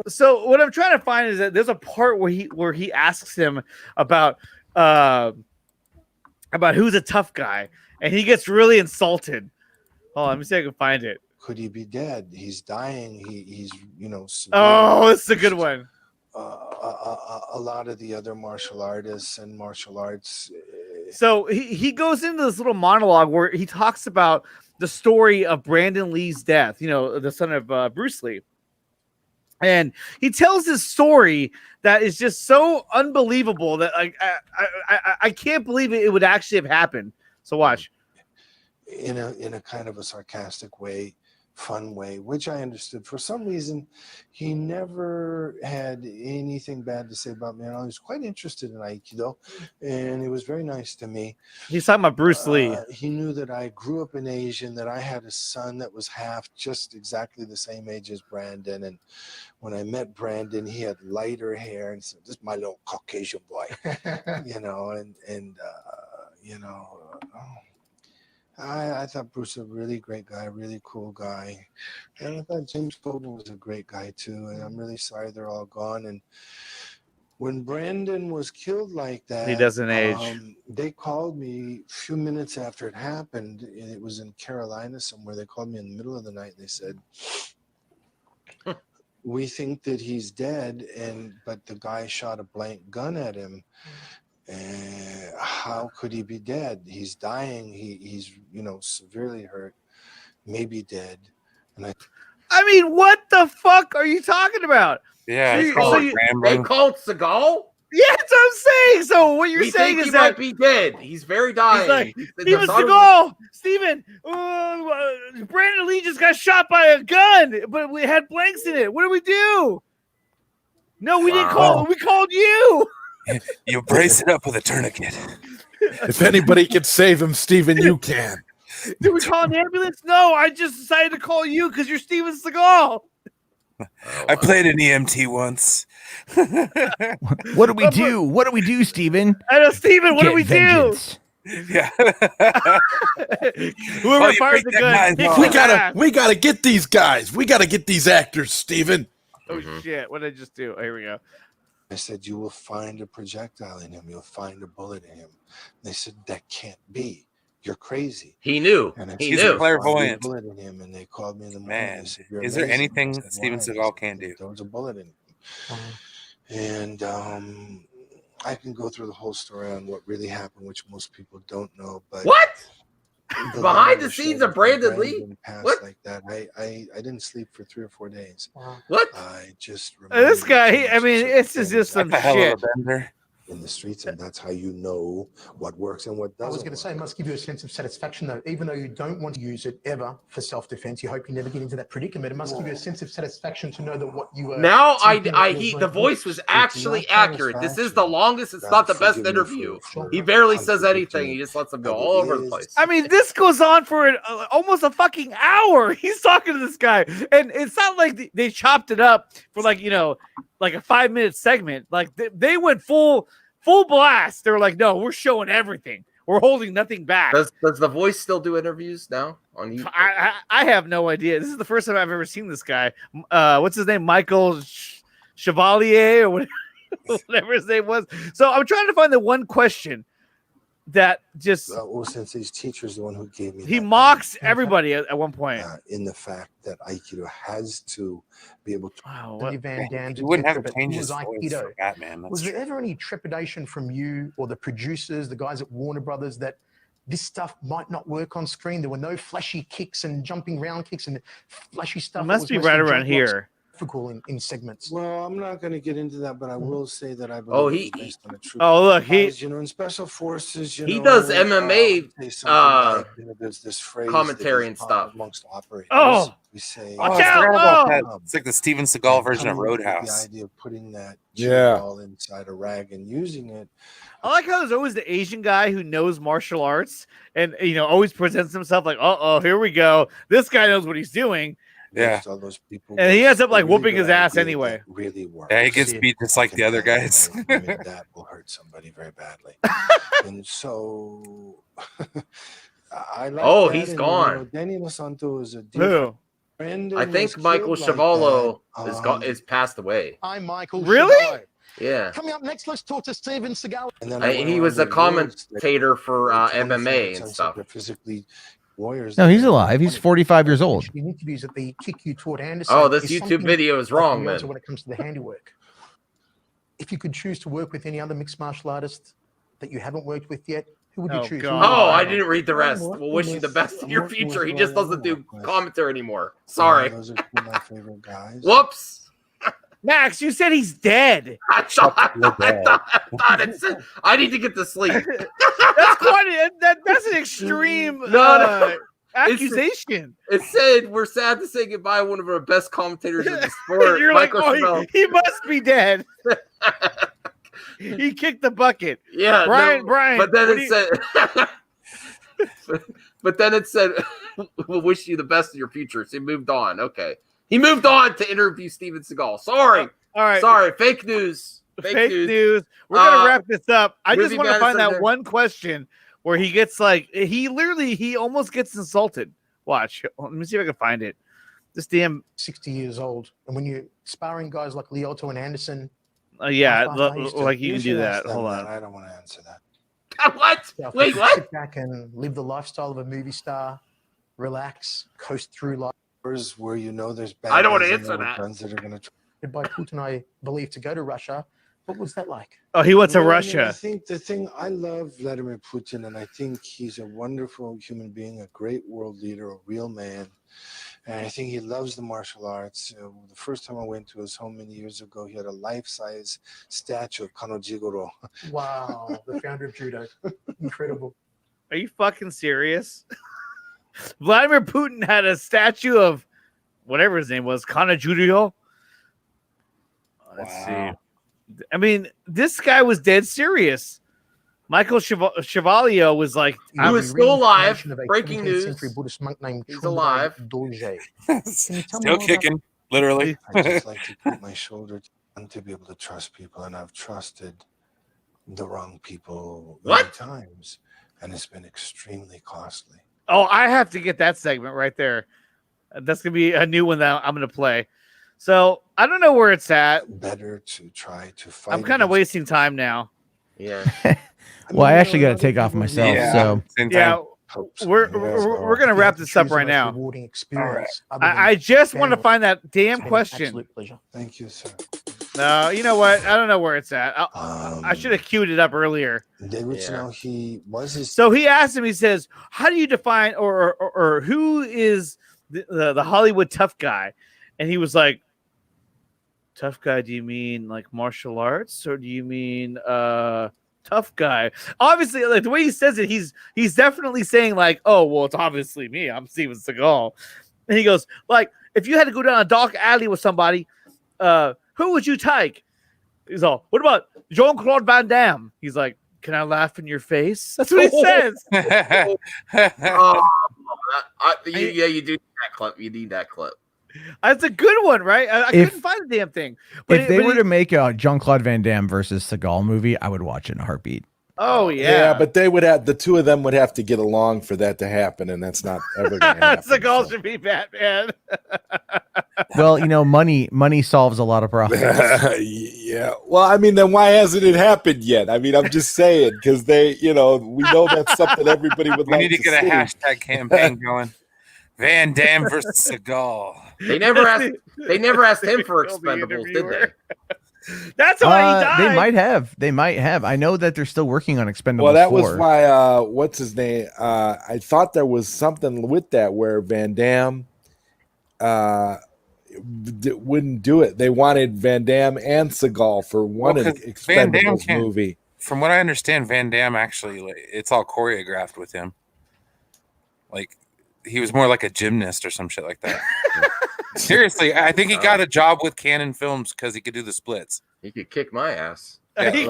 A: So what I'm trying to find is that there's a part where he asks him about who's a tough guy, and he gets really insulted. Oh, let me see if I can find it.
J: Could he be dead? He's dying. He's
A: Oh, it's a good one.
J: A lot of the other martial artists and martial arts.
A: So he goes into this little monologue where he talks about the story of Brandon Lee's death. The son of Bruce Lee. And he tells this story that is just so unbelievable that I can't believe it would actually have happened. So watch.
J: In a kind of a sarcastic way, fun way, which I understood. For some reason, he never had anything bad to say about me. And I was quite interested in Aikido, and it was very nice to me.
A: He's talking about Bruce Lee.
J: He knew that I grew up in Asia and that I had a son that was just exactly the same age as Brandon. And when I met Brandon, he had lighter hair and said, "This is my little Caucasian boy," I thought Bruce was a really great guy, really cool guy. And I thought James Coburn was a great guy too. And I'm really sorry they're all gone. And when Brandon was killed like that,
A: he doesn't age.
J: They called me a few minutes after it happened. And it was in Carolina somewhere. They called me in the middle of the night. They said, we think that he's dead, but the guy shot a blank gun at him. How could he be dead? He's dying. He's severely hurt, maybe dead. And
A: I mean, what the fuck are you talking about?
G: Yeah,
B: they called Seagal.
A: Yeah, that's what I'm saying. So what you're saying is
B: he
A: that
B: might be dead. He's very dying.
A: He's like, Steven Seagal, Steven, Brandon Lee just got shot by a gun, but we had blanks in it. What do we do? No, we didn't call him. We called you.
G: You brace it up with a tourniquet.
C: If anybody can save him, Steven, you can.
A: Did we call an ambulance? No, I just decided to call you because you're Steven Seagal.
G: I played an EMT once.
D: What do we do? What do we do, Steven?
A: I know, Steven. What do we do?
G: Yeah.
A: Whoever fires the gun.
C: We gotta get these guys. We gotta get these actors, Steven.
A: Oh shit! What did I just do? Oh, here we go.
J: I said, you will find a projectile in him. You'll find a bullet in him. They said, that can't be. You're crazy.
B: He knew.
G: He's a clairvoyant.
J: Bullet in him, and they called me in the morning.
G: Man,
J: said,
G: is there anything Steven Seagal can't do?
J: There was a bullet in him. And I can go through the whole story on what really happened, which most people don't know. But
B: what? Behind the scenes of Brandon Lee?
J: What? Like that. I didn't sleep for 3 or 4 days.
B: What?
J: I just
A: this guy. I mean, it's just some shit.
J: In the streets, and that's how you know what works and what doesn't.
I: I was going to say, it must give you a sense of satisfaction, though. Even though you don't want to use it ever for self-defense, you hope you never get into that predicament. It must give you a sense of satisfaction to know that what you are.
B: Now, the voice was actually accurate. This is the longest. It's not the best interview. He barely says anything. He just lets them go all over the place.
A: I mean, this goes on for almost a fucking hour. He's talking to this guy, and it's not like they chopped it up for like a 5-minute segment. Like they went full blast. They were like, no, we're showing everything. We're holding nothing back.
B: Does the voice still do interviews now on YouTube?
A: I have no idea. This is the first time I've ever seen this guy. What's his name? Michael Chevalier or whatever his name was. So I'm trying to find the one question that just
J: since his teacher's the one who gave me.
A: He mocks everybody at one point.
J: In the fact that Aikido has to be able to.
I: Wow, Van Damme.
G: You wouldn't have to change his voice for Batman.
I: Was there ever any trepidation from you or the producers, the guys at Warner Brothers, that this stuff might not work on screen? There were no flashy kicks and jumping round kicks and flashy stuff.
A: It must be right around here.
I: In segments.
J: Well, I'm not going to get into that, but I will say that I believe based on a true.
A: Look,
J: in special forces,
B: he does MMA
J: there's this phrase
B: commentary and stuff
J: amongst operators. We say,
A: watch out!
G: It's like the Steven Seagal version of Roadhouse.
J: The idea of putting that all inside a rag and using it.
A: I like how there's always the Asian guy who knows martial arts and always presents himself like, here we go. This guy knows what he's doing.
G: Yeah,
J: all those people,
A: and he ends up like whooping his ass anyway.
J: Really works.
G: Yeah, he gets beat just like the other guys.
J: That will hurt somebody very badly. And so, I like.
B: He's gone.
J: Danny Losanto is a
A: who?
B: I think Michael Chevalo is passed away.
I: I'm Michael.
A: Really?
B: Yeah.
I: Coming up next, let's talk to Steven Seagal.
B: He was a commentator for MMA and stuff.
J: Physically. Warriors.
D: No, he's alive. He's 45 years old.
I: In interviews that they kick you toward Anderson.
B: Oh, this YouTube video is wrong, man.
I: When it comes to the handiwork, if you could choose to work with any other mixed martial artist that you haven't worked with yet, who would you choose?
B: God. I didn't read the rest. We'll wish you the best in your future. He just doesn't do commentary anymore. Sorry.
J: Those are two of my favorite guys.
B: Whoops.
A: Max, you said he's dead.
B: I thought it said I need to get to sleep.
A: That's an extreme accusation.
B: It said we're sad to say goodbye to one of our best commentators in the sport.
A: You're
B: Michael
A: like, he must be dead. He kicked the bucket.
B: Yeah,
A: Brian.
B: But then it said, we'll wish you the best in your future. So he moved on. Okay. He moved on to interview Steven Seagal. Sorry.
A: All right.
B: Sorry. Fake news.
A: Fake news. We're going to wrap this up. I just want to find that one question where he gets he almost gets insulted. Watch. Let me see if I can find it. This damn
I: 60 years old. And when you're sparring guys like Lyoto and Anderson.
A: You can do that. Hold on.
J: I don't want to answer that.
B: What? Wait, what?
I: Sit back and live the lifestyle of a movie star. Relax. Coast through life.
J: where there's bad
B: I don't want
J: guys
B: to
J: and
B: answer
J: little
B: that.
J: guns that are going to
I: By Putin, I believe, to go to Russia. What was that like?
A: Oh, he went to
J: Well, I
A: Russia.
J: think the thing, I love Vladimir Putin, and I think he's a wonderful human being, a great world leader, a real man. And I think he loves the martial arts. The first time I went to his home many years ago, he had a life-size statue of Kanojigoro.
I: Wow, the founder of judo. Incredible.
A: Are you fucking serious? Vladimir Putin had a statue of whatever his name was, Kanojigoro. Let's see. I mean, this guy was dead serious. Michael Chevalier was like,
B: he was still alive. Breaking news.
I: Buddhist monk named
B: He's alive.
G: Still kicking, literally.
J: I just like to put my shoulder and to be able to trust people, and I've trusted the wrong people many times, and it's been extremely costly.
A: Oh, I have to get that segment right there. That's gonna be a new one that I'm gonna play. So I don't know where it's at.
J: Better to try to fight.
A: I'm kind of wasting time now.
B: Yeah.
D: Well, I actually got to take off myself. So
A: yeah, we're gonna wrap this up right now. I just want to find that damn question.
J: Thank you, sir.
A: No, you know what? I don't know where it's at. I should have queued it up earlier.
J: So
A: he asked him. He says, "How do you define or who is the Hollywood tough guy?" And he was like, "Tough guy? Do you mean like martial arts, or do you mean tough guy?" Obviously, like the way he says it, he's definitely saying like, "Oh, well, it's obviously me. I'm Steven Seagal." And he goes, "Like, if you had to go down a dark alley with somebody, who would you take?" He's all, "What about Jean-Claude Van Damme?" He's like, "Can I laugh in your face?" That's what he says.
B: Yeah, you do need that clip. You need that clip.
A: That's a good one, right? I couldn't find the damn thing.
D: But if they were to make a Jean-Claude Van Damme versus Seagal movie, I would watch it in a heartbeat.
A: Oh yeah,
C: but they would have, the two of them would have to get along for that to happen, and that's not ever going to happen.
A: Seagal should be Batman.
C: Well,
D: money solves a lot of problems.
C: Yeah. Well, I mean, then why hasn't it happened yet? I mean, I'm just saying, because we know that's something everybody would like to see.
G: We need to get a hashtag campaign going. Van Damme versus Seagal.
B: They never asked him for Expendables, did they?
A: That's why he died.
D: They might have. I know that they're still working on Expendables.
C: Well, that
D: 4.
C: was why. What's his name? I thought there was something with that where Van Damme wouldn't do it. They wanted Van Damme and Seagal for one Expendables movie.
G: From what I understand, Van Damme actually, it's all choreographed with him. Like, he was more like a gymnast or some shit like that. Seriously, I think he got a job with Canon Films because he could do the splits.
B: He could kick my ass.
A: Yeah, he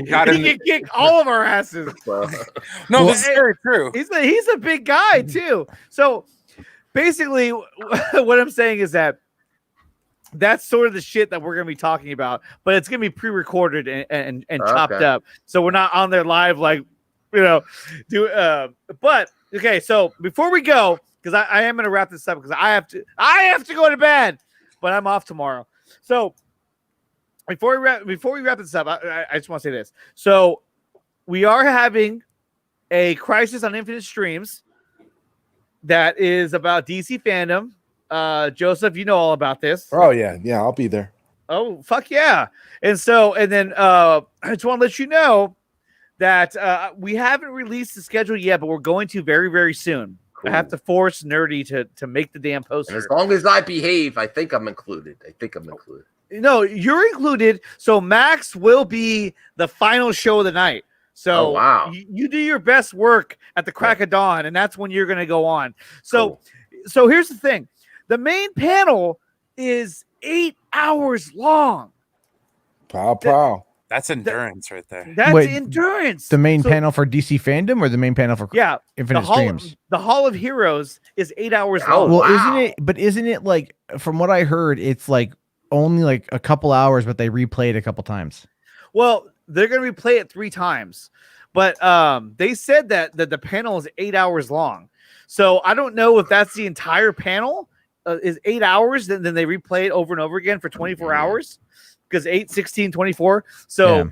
A: can kick all of our asses.
G: No, this is very true.
A: He's a big guy too. So basically, what I'm saying is that's sort of the shit that we're gonna be talking about, but it's gonna be pre-recorded and chopped up, so we're not on there live like But okay, so before we go, because I am going to wrap this up because I have to go to bed, but I'm off tomorrow. So before we wrap this up, I just want to say this. So we are having a Crisis on Infinite Streams that is about DC fandom. Joseph, you know all about this.
C: Oh yeah, I'll be there.
A: Oh fuck yeah! And then I just want to let you know that we haven't released the schedule yet, but we're going to very, very soon. Cool. I have to force Nerdy to make the damn poster.
B: And as long as I behave, I think I'm included.
A: No, you're included. So Max will be the final show of the night. So
B: wow.
A: You do your best work at the crack of dawn, and that's when you're going to go on. So here's the thing. The main panel is 8 hours long.
C: Pow.
G: That's endurance right there.
A: That's endurance.
D: The main panel for DC fandom or the main panel for Infinite Streams?
A: The Hall of Heroes is 8 hours long.
D: Well, isn't it like, from what I heard, it's like only like a couple hours, but they replay it a couple times.
A: Well, they're going to replay it 3 times. But they said that the panel is 8 hours long. So I don't know if that's the entire panel is 8 hours. Then they replay it over and over again for 24 hours. Because 8, 16, 24. So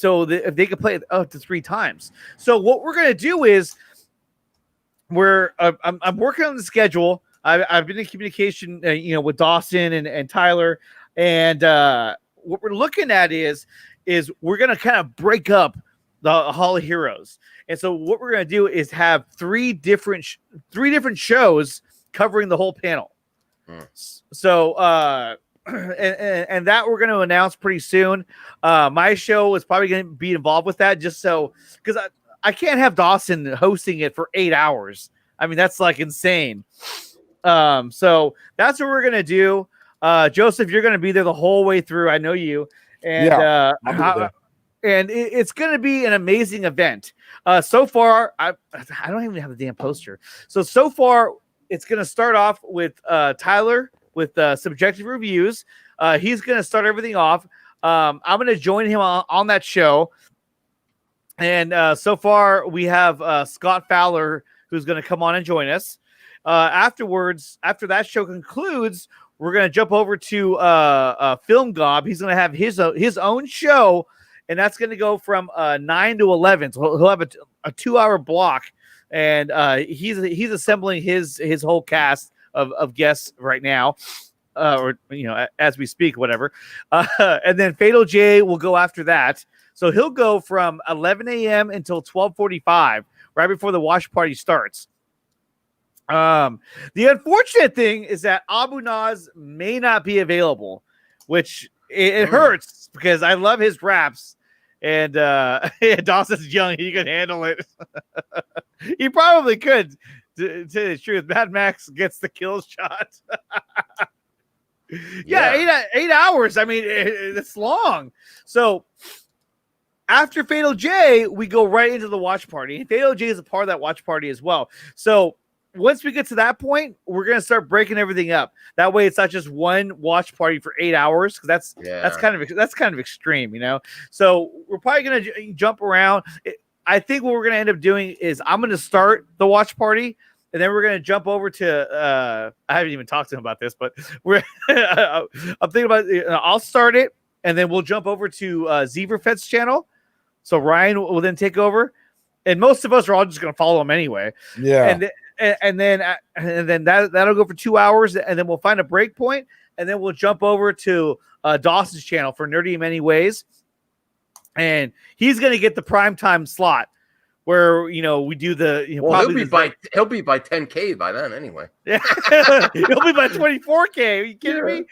A: if they could play it up to 3 times. So what we're going to do is I'm working on the schedule. I've been in communication, with Dawson and Tyler, and what we're looking at is we're gonna kind of break up the Hall of Heroes, and so what we're gonna do is have three different shows covering the whole panel. So and that we're going to announce pretty soon. My show is probably going to be involved with that, just so because I can't have Dawson hosting it for 8 hours. I mean, that's like insane. So that's what we're going to do. Joseph, you're going to be there the whole way through. I know you. And and it's going to be an amazing event. So far, I don't even have the damn poster. So far, it's going to start off with Tyler with subjective reviews. He's going to start everything off. I'm going to join him on that show. And so far, we have Scott Fowler, who's going to come on and join us. Afterwards, after that show concludes, we're going to jump over to Film Gob. He's going to have his own show, and that's going to go from 9 to 11. So he'll have a 2-hour block, and he's assembling his whole cast of guests right now, or as we speak, whatever. And then Fatal J will go after that. So he'll go from 11 a.m. until 12:45, right before the watch party starts. The unfortunate thing is that Abu Naz may not be available, which it hurts because I love his raps. And Dawson's young; he can handle it. He probably could. To the truth, Mad Max gets the kill shot. Yeah, 8 hours. I mean, it's long. So after Fatal J, we go right into the watch party. Fatal J is a part of that watch party as well. So once we get to that point, we're gonna start breaking everything up. That way, it's not just one watch party for 8 hours, because that's kind of extreme, So we're probably gonna jump around. I think what we're gonna end up doing is I'm gonna start the watch party, and then we're gonna jump over to. I haven't even talked to him about this, but I'm thinking about. I'll start it, and then we'll jump over to Zeverfed's channel. So Ryan will then take over, and most of us are all just gonna follow him anyway.
C: Yeah.
A: And then that'll go for 2 hours, and then we'll find a break point, and then we'll jump over to Dawson's channel for Nerdy in Many Ways, and he's gonna get the primetime slot where we do the.
B: He'll be by 10K by then anyway.
A: Yeah, he'll be by 24K. Are you kidding me?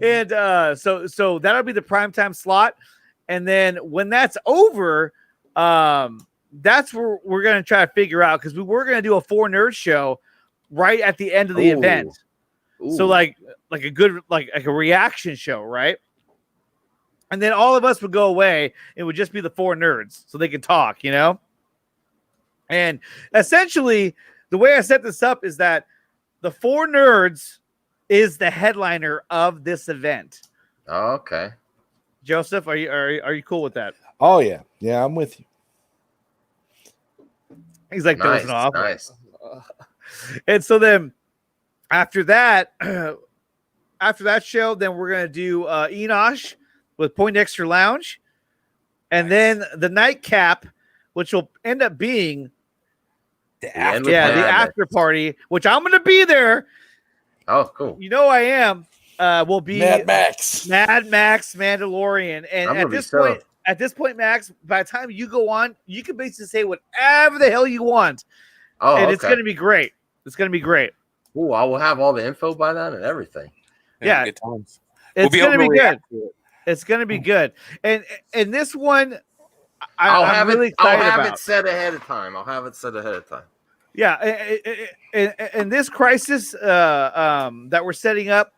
A: And so that'll be the primetime slot, and then when that's over, that's where we're going to try to figure out, because we were going to do a 4 Nerds show right at the end of the event. Ooh. So like a good, like a reaction show, right? And then all of us would go away. It would just be the 4 Nerds so they could talk, And essentially the way I set this up is that the 4 Nerds is the headliner of this event.
B: Oh, okay.
A: Joseph, are you cool with that?
C: Oh yeah. Yeah, I'm with you.
A: He's like dozing off.
B: Nice.
A: And so then after that show, then we're going to do Enosh with Poindexter Lounge. And then the nightcap, which will end up being the after party, which I'm going to be there.
B: Oh, cool.
A: I am. Will be
C: Mad Max
A: Mandalorian. And at this point, Max, by the time you go on, you can basically say whatever the hell you want. Oh, and it's going to be great. It's going to be great.
B: Oh, I will have all the info by then and everything.
A: Yeah.
G: Good times.
A: It's going to be good. It's going to be good. And this one, I'm really excited about.
B: I'll have it set ahead of time.
A: Yeah. And this crisis that we're setting up,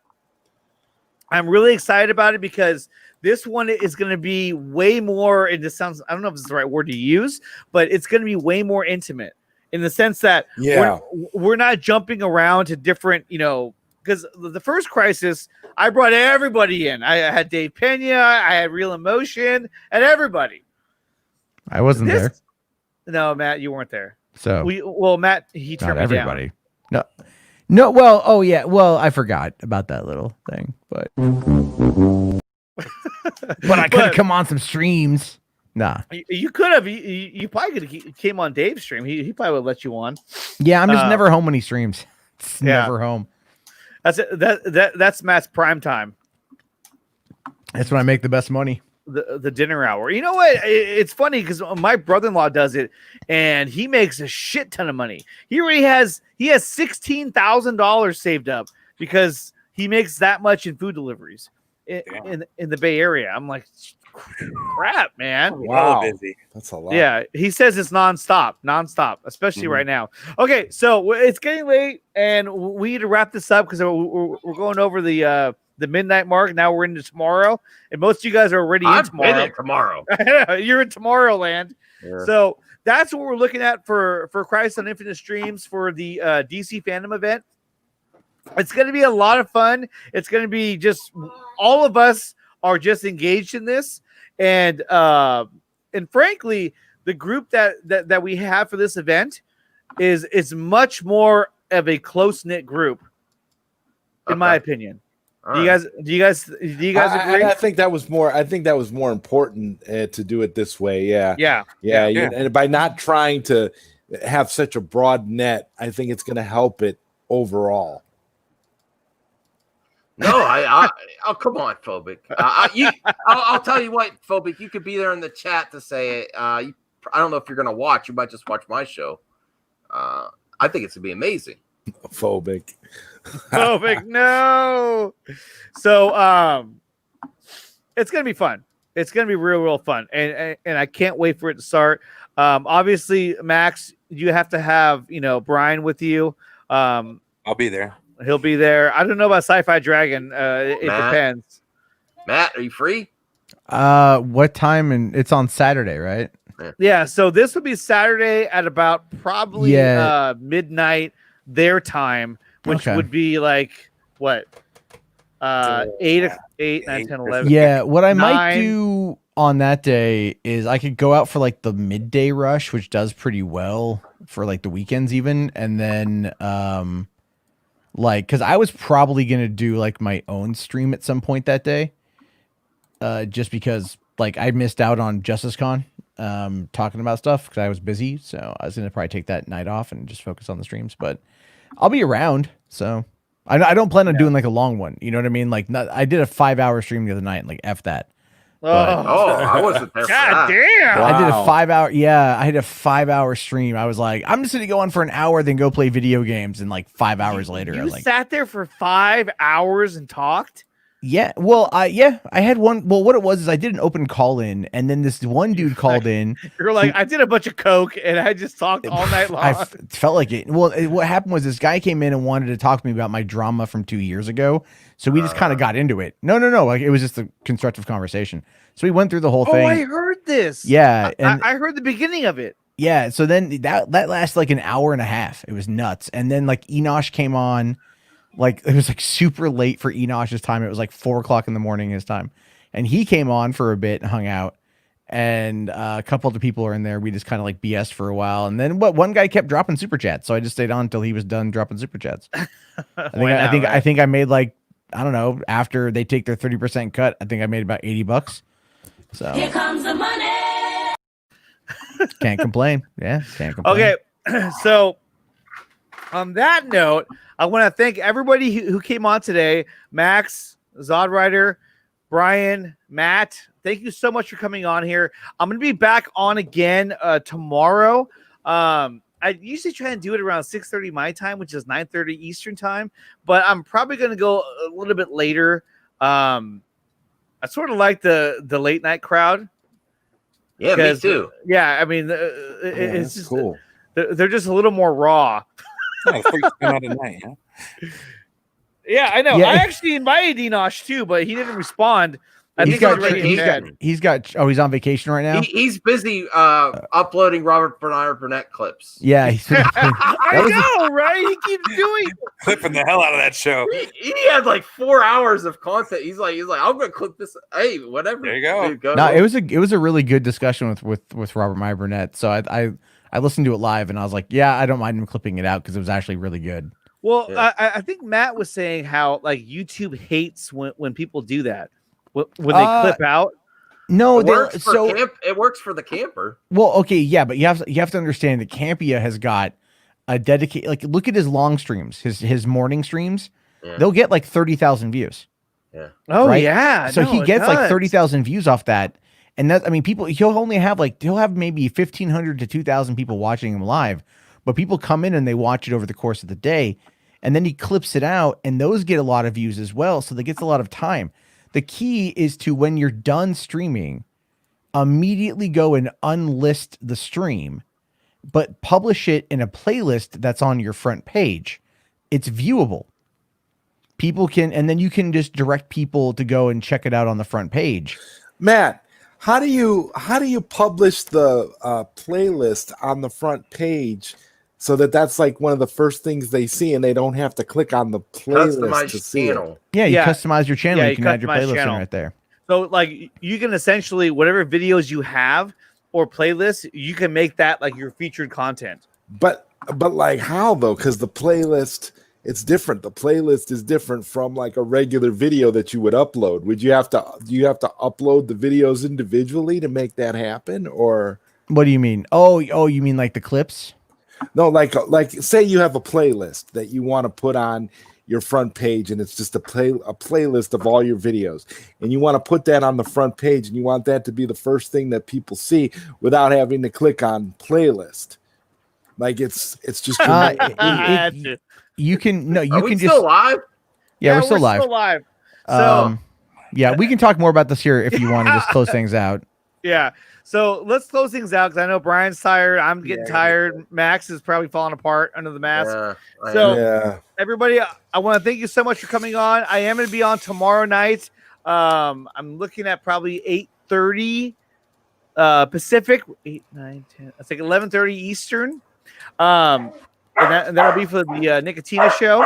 A: I'm really excited about it, because this one is going to be way more, and this sounds, I don't know if it's the right word to use, but it's going to be way more intimate in the sense that we're not jumping around to different, because the first crisis, I brought everybody in. I had Dave Pena, I had Real Emotion, and everybody.
D: I wasn't there.
A: No, Matt, you weren't there.
D: So
A: Matt, he turned me
D: everybody. Down. No. Well, oh yeah. Well, I forgot about that little thing, but I could have come on some streams. Nah,
A: you could have. You probably could have came on Dave's stream. He probably would let you on.
D: Yeah, I'm just never home when he streams. Never home.
A: That's Matt's prime time.
D: That's when I make the best money.
A: The dinner hour. You know what? It's funny because my brother-in-law does it, and he makes a shit ton of money. He has $16,000 saved up because he makes that much in food deliveries in the Bay Area. I'm like, crap, man.
C: Wow, that's a lot.
A: Yeah, he says it's nonstop, especially right now. Okay, so it's getting late, and we need to wrap this up because we're going over the midnight mark. Now we're into tomorrow, and most of you guys are already in tomorrow. You're in Tomorrowland. Yeah. So that's what we're looking at for Christ on Infinite Streams for the DC fandom event. It's going to be a lot of fun. It's going to be just all of us are just engaged in this, and frankly, the group that we have for this event is much more of a close knit group, in my opinion. Do you guys agree?
C: I think that was more. I think that was more important to do it this way. Yeah. And by not trying to have such a broad net, I think it's going to help it overall.
B: No, oh, come on, Phobic. I'll tell you what, Phobic, you could be there in the chat to say, I don't know if you're going to watch. You might just watch my show. I think it's going to be amazing.
C: Phobic,
A: no. So, it's going to be fun. It's going to be real fun. And I can't wait for it to start. Obviously, Max, you have to have, Brian with you.
G: I'll be there.
A: He'll be there. I don't know about Sci-Fi Dragon. It depends.
B: Matt, are you free?
D: What time? And it's on Saturday, right?
A: Yeah. So this will be Saturday at about probably midnight their time, which would be like what? 8, 9, 10, 11.
D: Yeah. What I might do on that day is I could go out for like the midday rush, which does pretty well for like the weekends even, and then because I was probably gonna do like my own stream at some point that day, just because like I missed out on JusticeCon talking about stuff because I was busy, so I was gonna probably take that night off and just focus on the streams. But I'll be around, so I don't plan on doing like a long one. You know what I mean? Like I did a 5-hour stream the other night, and like F that.
B: I wasn't there.
A: God damn!
D: Wow. I did a 5-hour. Yeah, I had a 5-hour stream. I was like, I'm just gonna go on for an hour, then go play video games, and like 5 hours later,
A: you
D: I like
A: sat there for 5 hours and talked.
D: Yeah, well, I had one. Well, what it was is I did an open call in, and then this one dude called in.
A: You're like, I did a bunch of coke, and I just talked all night long.
D: I felt like it. Well, what happened was this guy came in and wanted to talk to me about my drama from 2 years ago. So we just kind of got into it. No. Like it was just a constructive conversation. So we went through the whole thing.
A: Oh, I heard this.
D: Yeah, and
A: I heard the beginning of it.
D: Yeah. So then that lasted like an hour and a half. It was nuts. And then like Enosh came on. Like it was like super late for Enosh's time. It was like 4:00 in the morning his time, and he came on for a bit and hung out. And a couple of the people are in there. We just kind of like BS for a while, and then one guy kept dropping super chats, so I just stayed on until he was done dropping super chats. I think I made like, I don't know, after they take their 30% cut, I think I made about $80. So
H: here comes the money.
D: Can't complain. Yeah, can't complain.
A: Okay, so on that note, I want to thank everybody who came on today. Max, Zodrider, Brian, Matt, thank you so much for coming on here. I'm going to be back on again tomorrow. I usually try and do it around 6:30 my time, which is 9:30 Eastern time, but I'm probably going to go a little bit later. I sort of like the late night crowd.
B: Yeah, me too.
A: Yeah, I mean, it's just
C: cool.
A: They're just a little more raw. Yeah, I know.
D: Yeah.
A: I actually invited Enosh too, but he didn't respond. He's on
D: vacation right now.
B: He's busy uploading Robert Burnett clips.
D: Yeah, he's
A: I know, right? He keeps doing
G: clipping the hell out of that show.
B: He had like 4 hours of content. He's like, I'm gonna clip this. Hey, whatever.
G: There you go.
B: Dude,
D: no, it was a really good discussion with Robert Meyer Burnett. So I listened to it live and I was like, yeah, I don't mind him clipping it out because it was actually really good.
A: Well, yeah. I think Matt was saying how like YouTube hates when people do that. When they clip out.
D: No,
B: it works for the camper.
D: Well, okay, yeah, but you have to understand that Campia has got a dedicated, like, look at his long streams, his morning streams. they'll get like 30,000 views.
B: Yeah.
A: Oh
D: right?
A: yeah.
D: So he gets like 30,000 views off that. And that, I mean, he'll have maybe 1,500 to 2,000 people watching him live, but people come in and they watch it over the course of the day. And then he clips it out, and those get a lot of views as well. So that gets a lot of time. The key is to, when you're done streaming, immediately go and unlist the stream, but publish it in a playlist that's on your front page. It's viewable. People can, and then you can just direct people to go and check it out on the front page.
C: Matt, how do you publish the playlist on the front page so that that's like one of the first things they see and they don't have to click on the playlist to see it?
D: Yeah, you customize your channel. You can add your playlist
A: channel
D: in right there.
A: So like you can essentially, whatever videos you have or playlists, you can make that like your featured content.
C: But like how though? Because the playlist, it's different. The playlist is different from like a regular video that you would upload. Do you have to upload the videos individually to make that happen, or
D: what do you mean? Oh, you mean like the clips?
C: No, like say you have a playlist that you want to put on your front page, and it's just a playlist of all your videos, and you want to put that on the front page, and you want that to be the first thing that people see without having to click on playlist. Like it's just
D: you can
B: Are we
D: can
B: still
D: just
B: live?
D: Yeah, we're still live.
A: Still live. So
D: yeah, we can talk more about this here if you want to just close things out.
A: Yeah. So let's close things out, because I know Brian's tired. I'm getting tired. Max is probably falling apart under the mask. Everybody, I want to thank you so much for coming on. I am going to be on tomorrow night. I'm looking at probably 8:30 Pacific, 8, 9, 10. It's like 11:30 Eastern. And that'll be for the Nickatina show,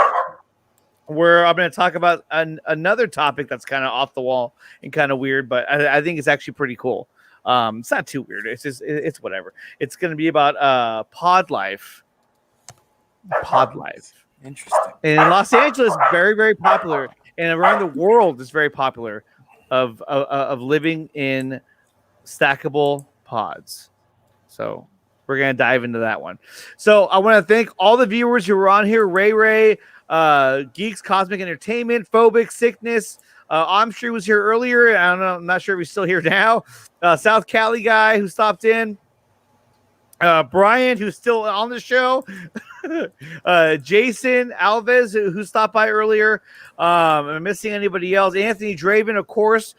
A: where I'm going to talk about another topic that's kind of off the wall and kind of weird, but I think it's actually pretty cool. It's not too weird. It's just, it's whatever. It's going to be about pod life.
G: Interesting.
A: And in Los Angeles, very, very popular, and around the world, it's very popular of living in stackable pods. So we're going to dive into that one. So I want to thank all the viewers who were on here. Ray, Geeks, Cosmic Entertainment, Phobic, Sickness. I'm sure he was here earlier. I don't know. I'm not sure if he's still here now. South Cali guy who stopped in. Brian, who's still on the show. Jason Alves, who stopped by earlier. Am I missing anybody else? Anthony Draven, of course,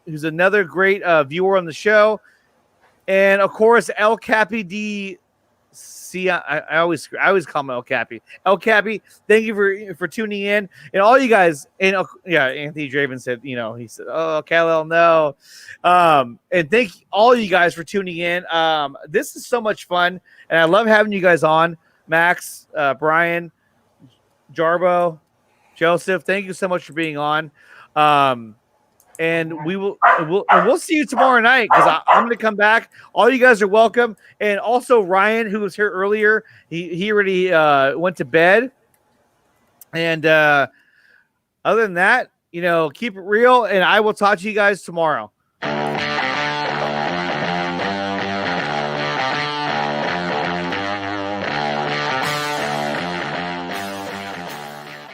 A: who's another great viewer on the show. And, of course, El Capi D. See, I always call him El Cappy. El Cappy, thank you for tuning in, and all you guys. And Anthony Draven said, he said, "Oh, Kal-El, no." And thank all you guys for tuning in. This is so much fun, and I love having you guys on. Max, Brian, Jarbo, Joseph, thank you so much for being on. And we'll see you tomorrow night, because I'm going to come back. All you guys are welcome. And also Ryan, who was here earlier, he already went to bed. And other than that, keep it real, and I will talk to you guys tomorrow.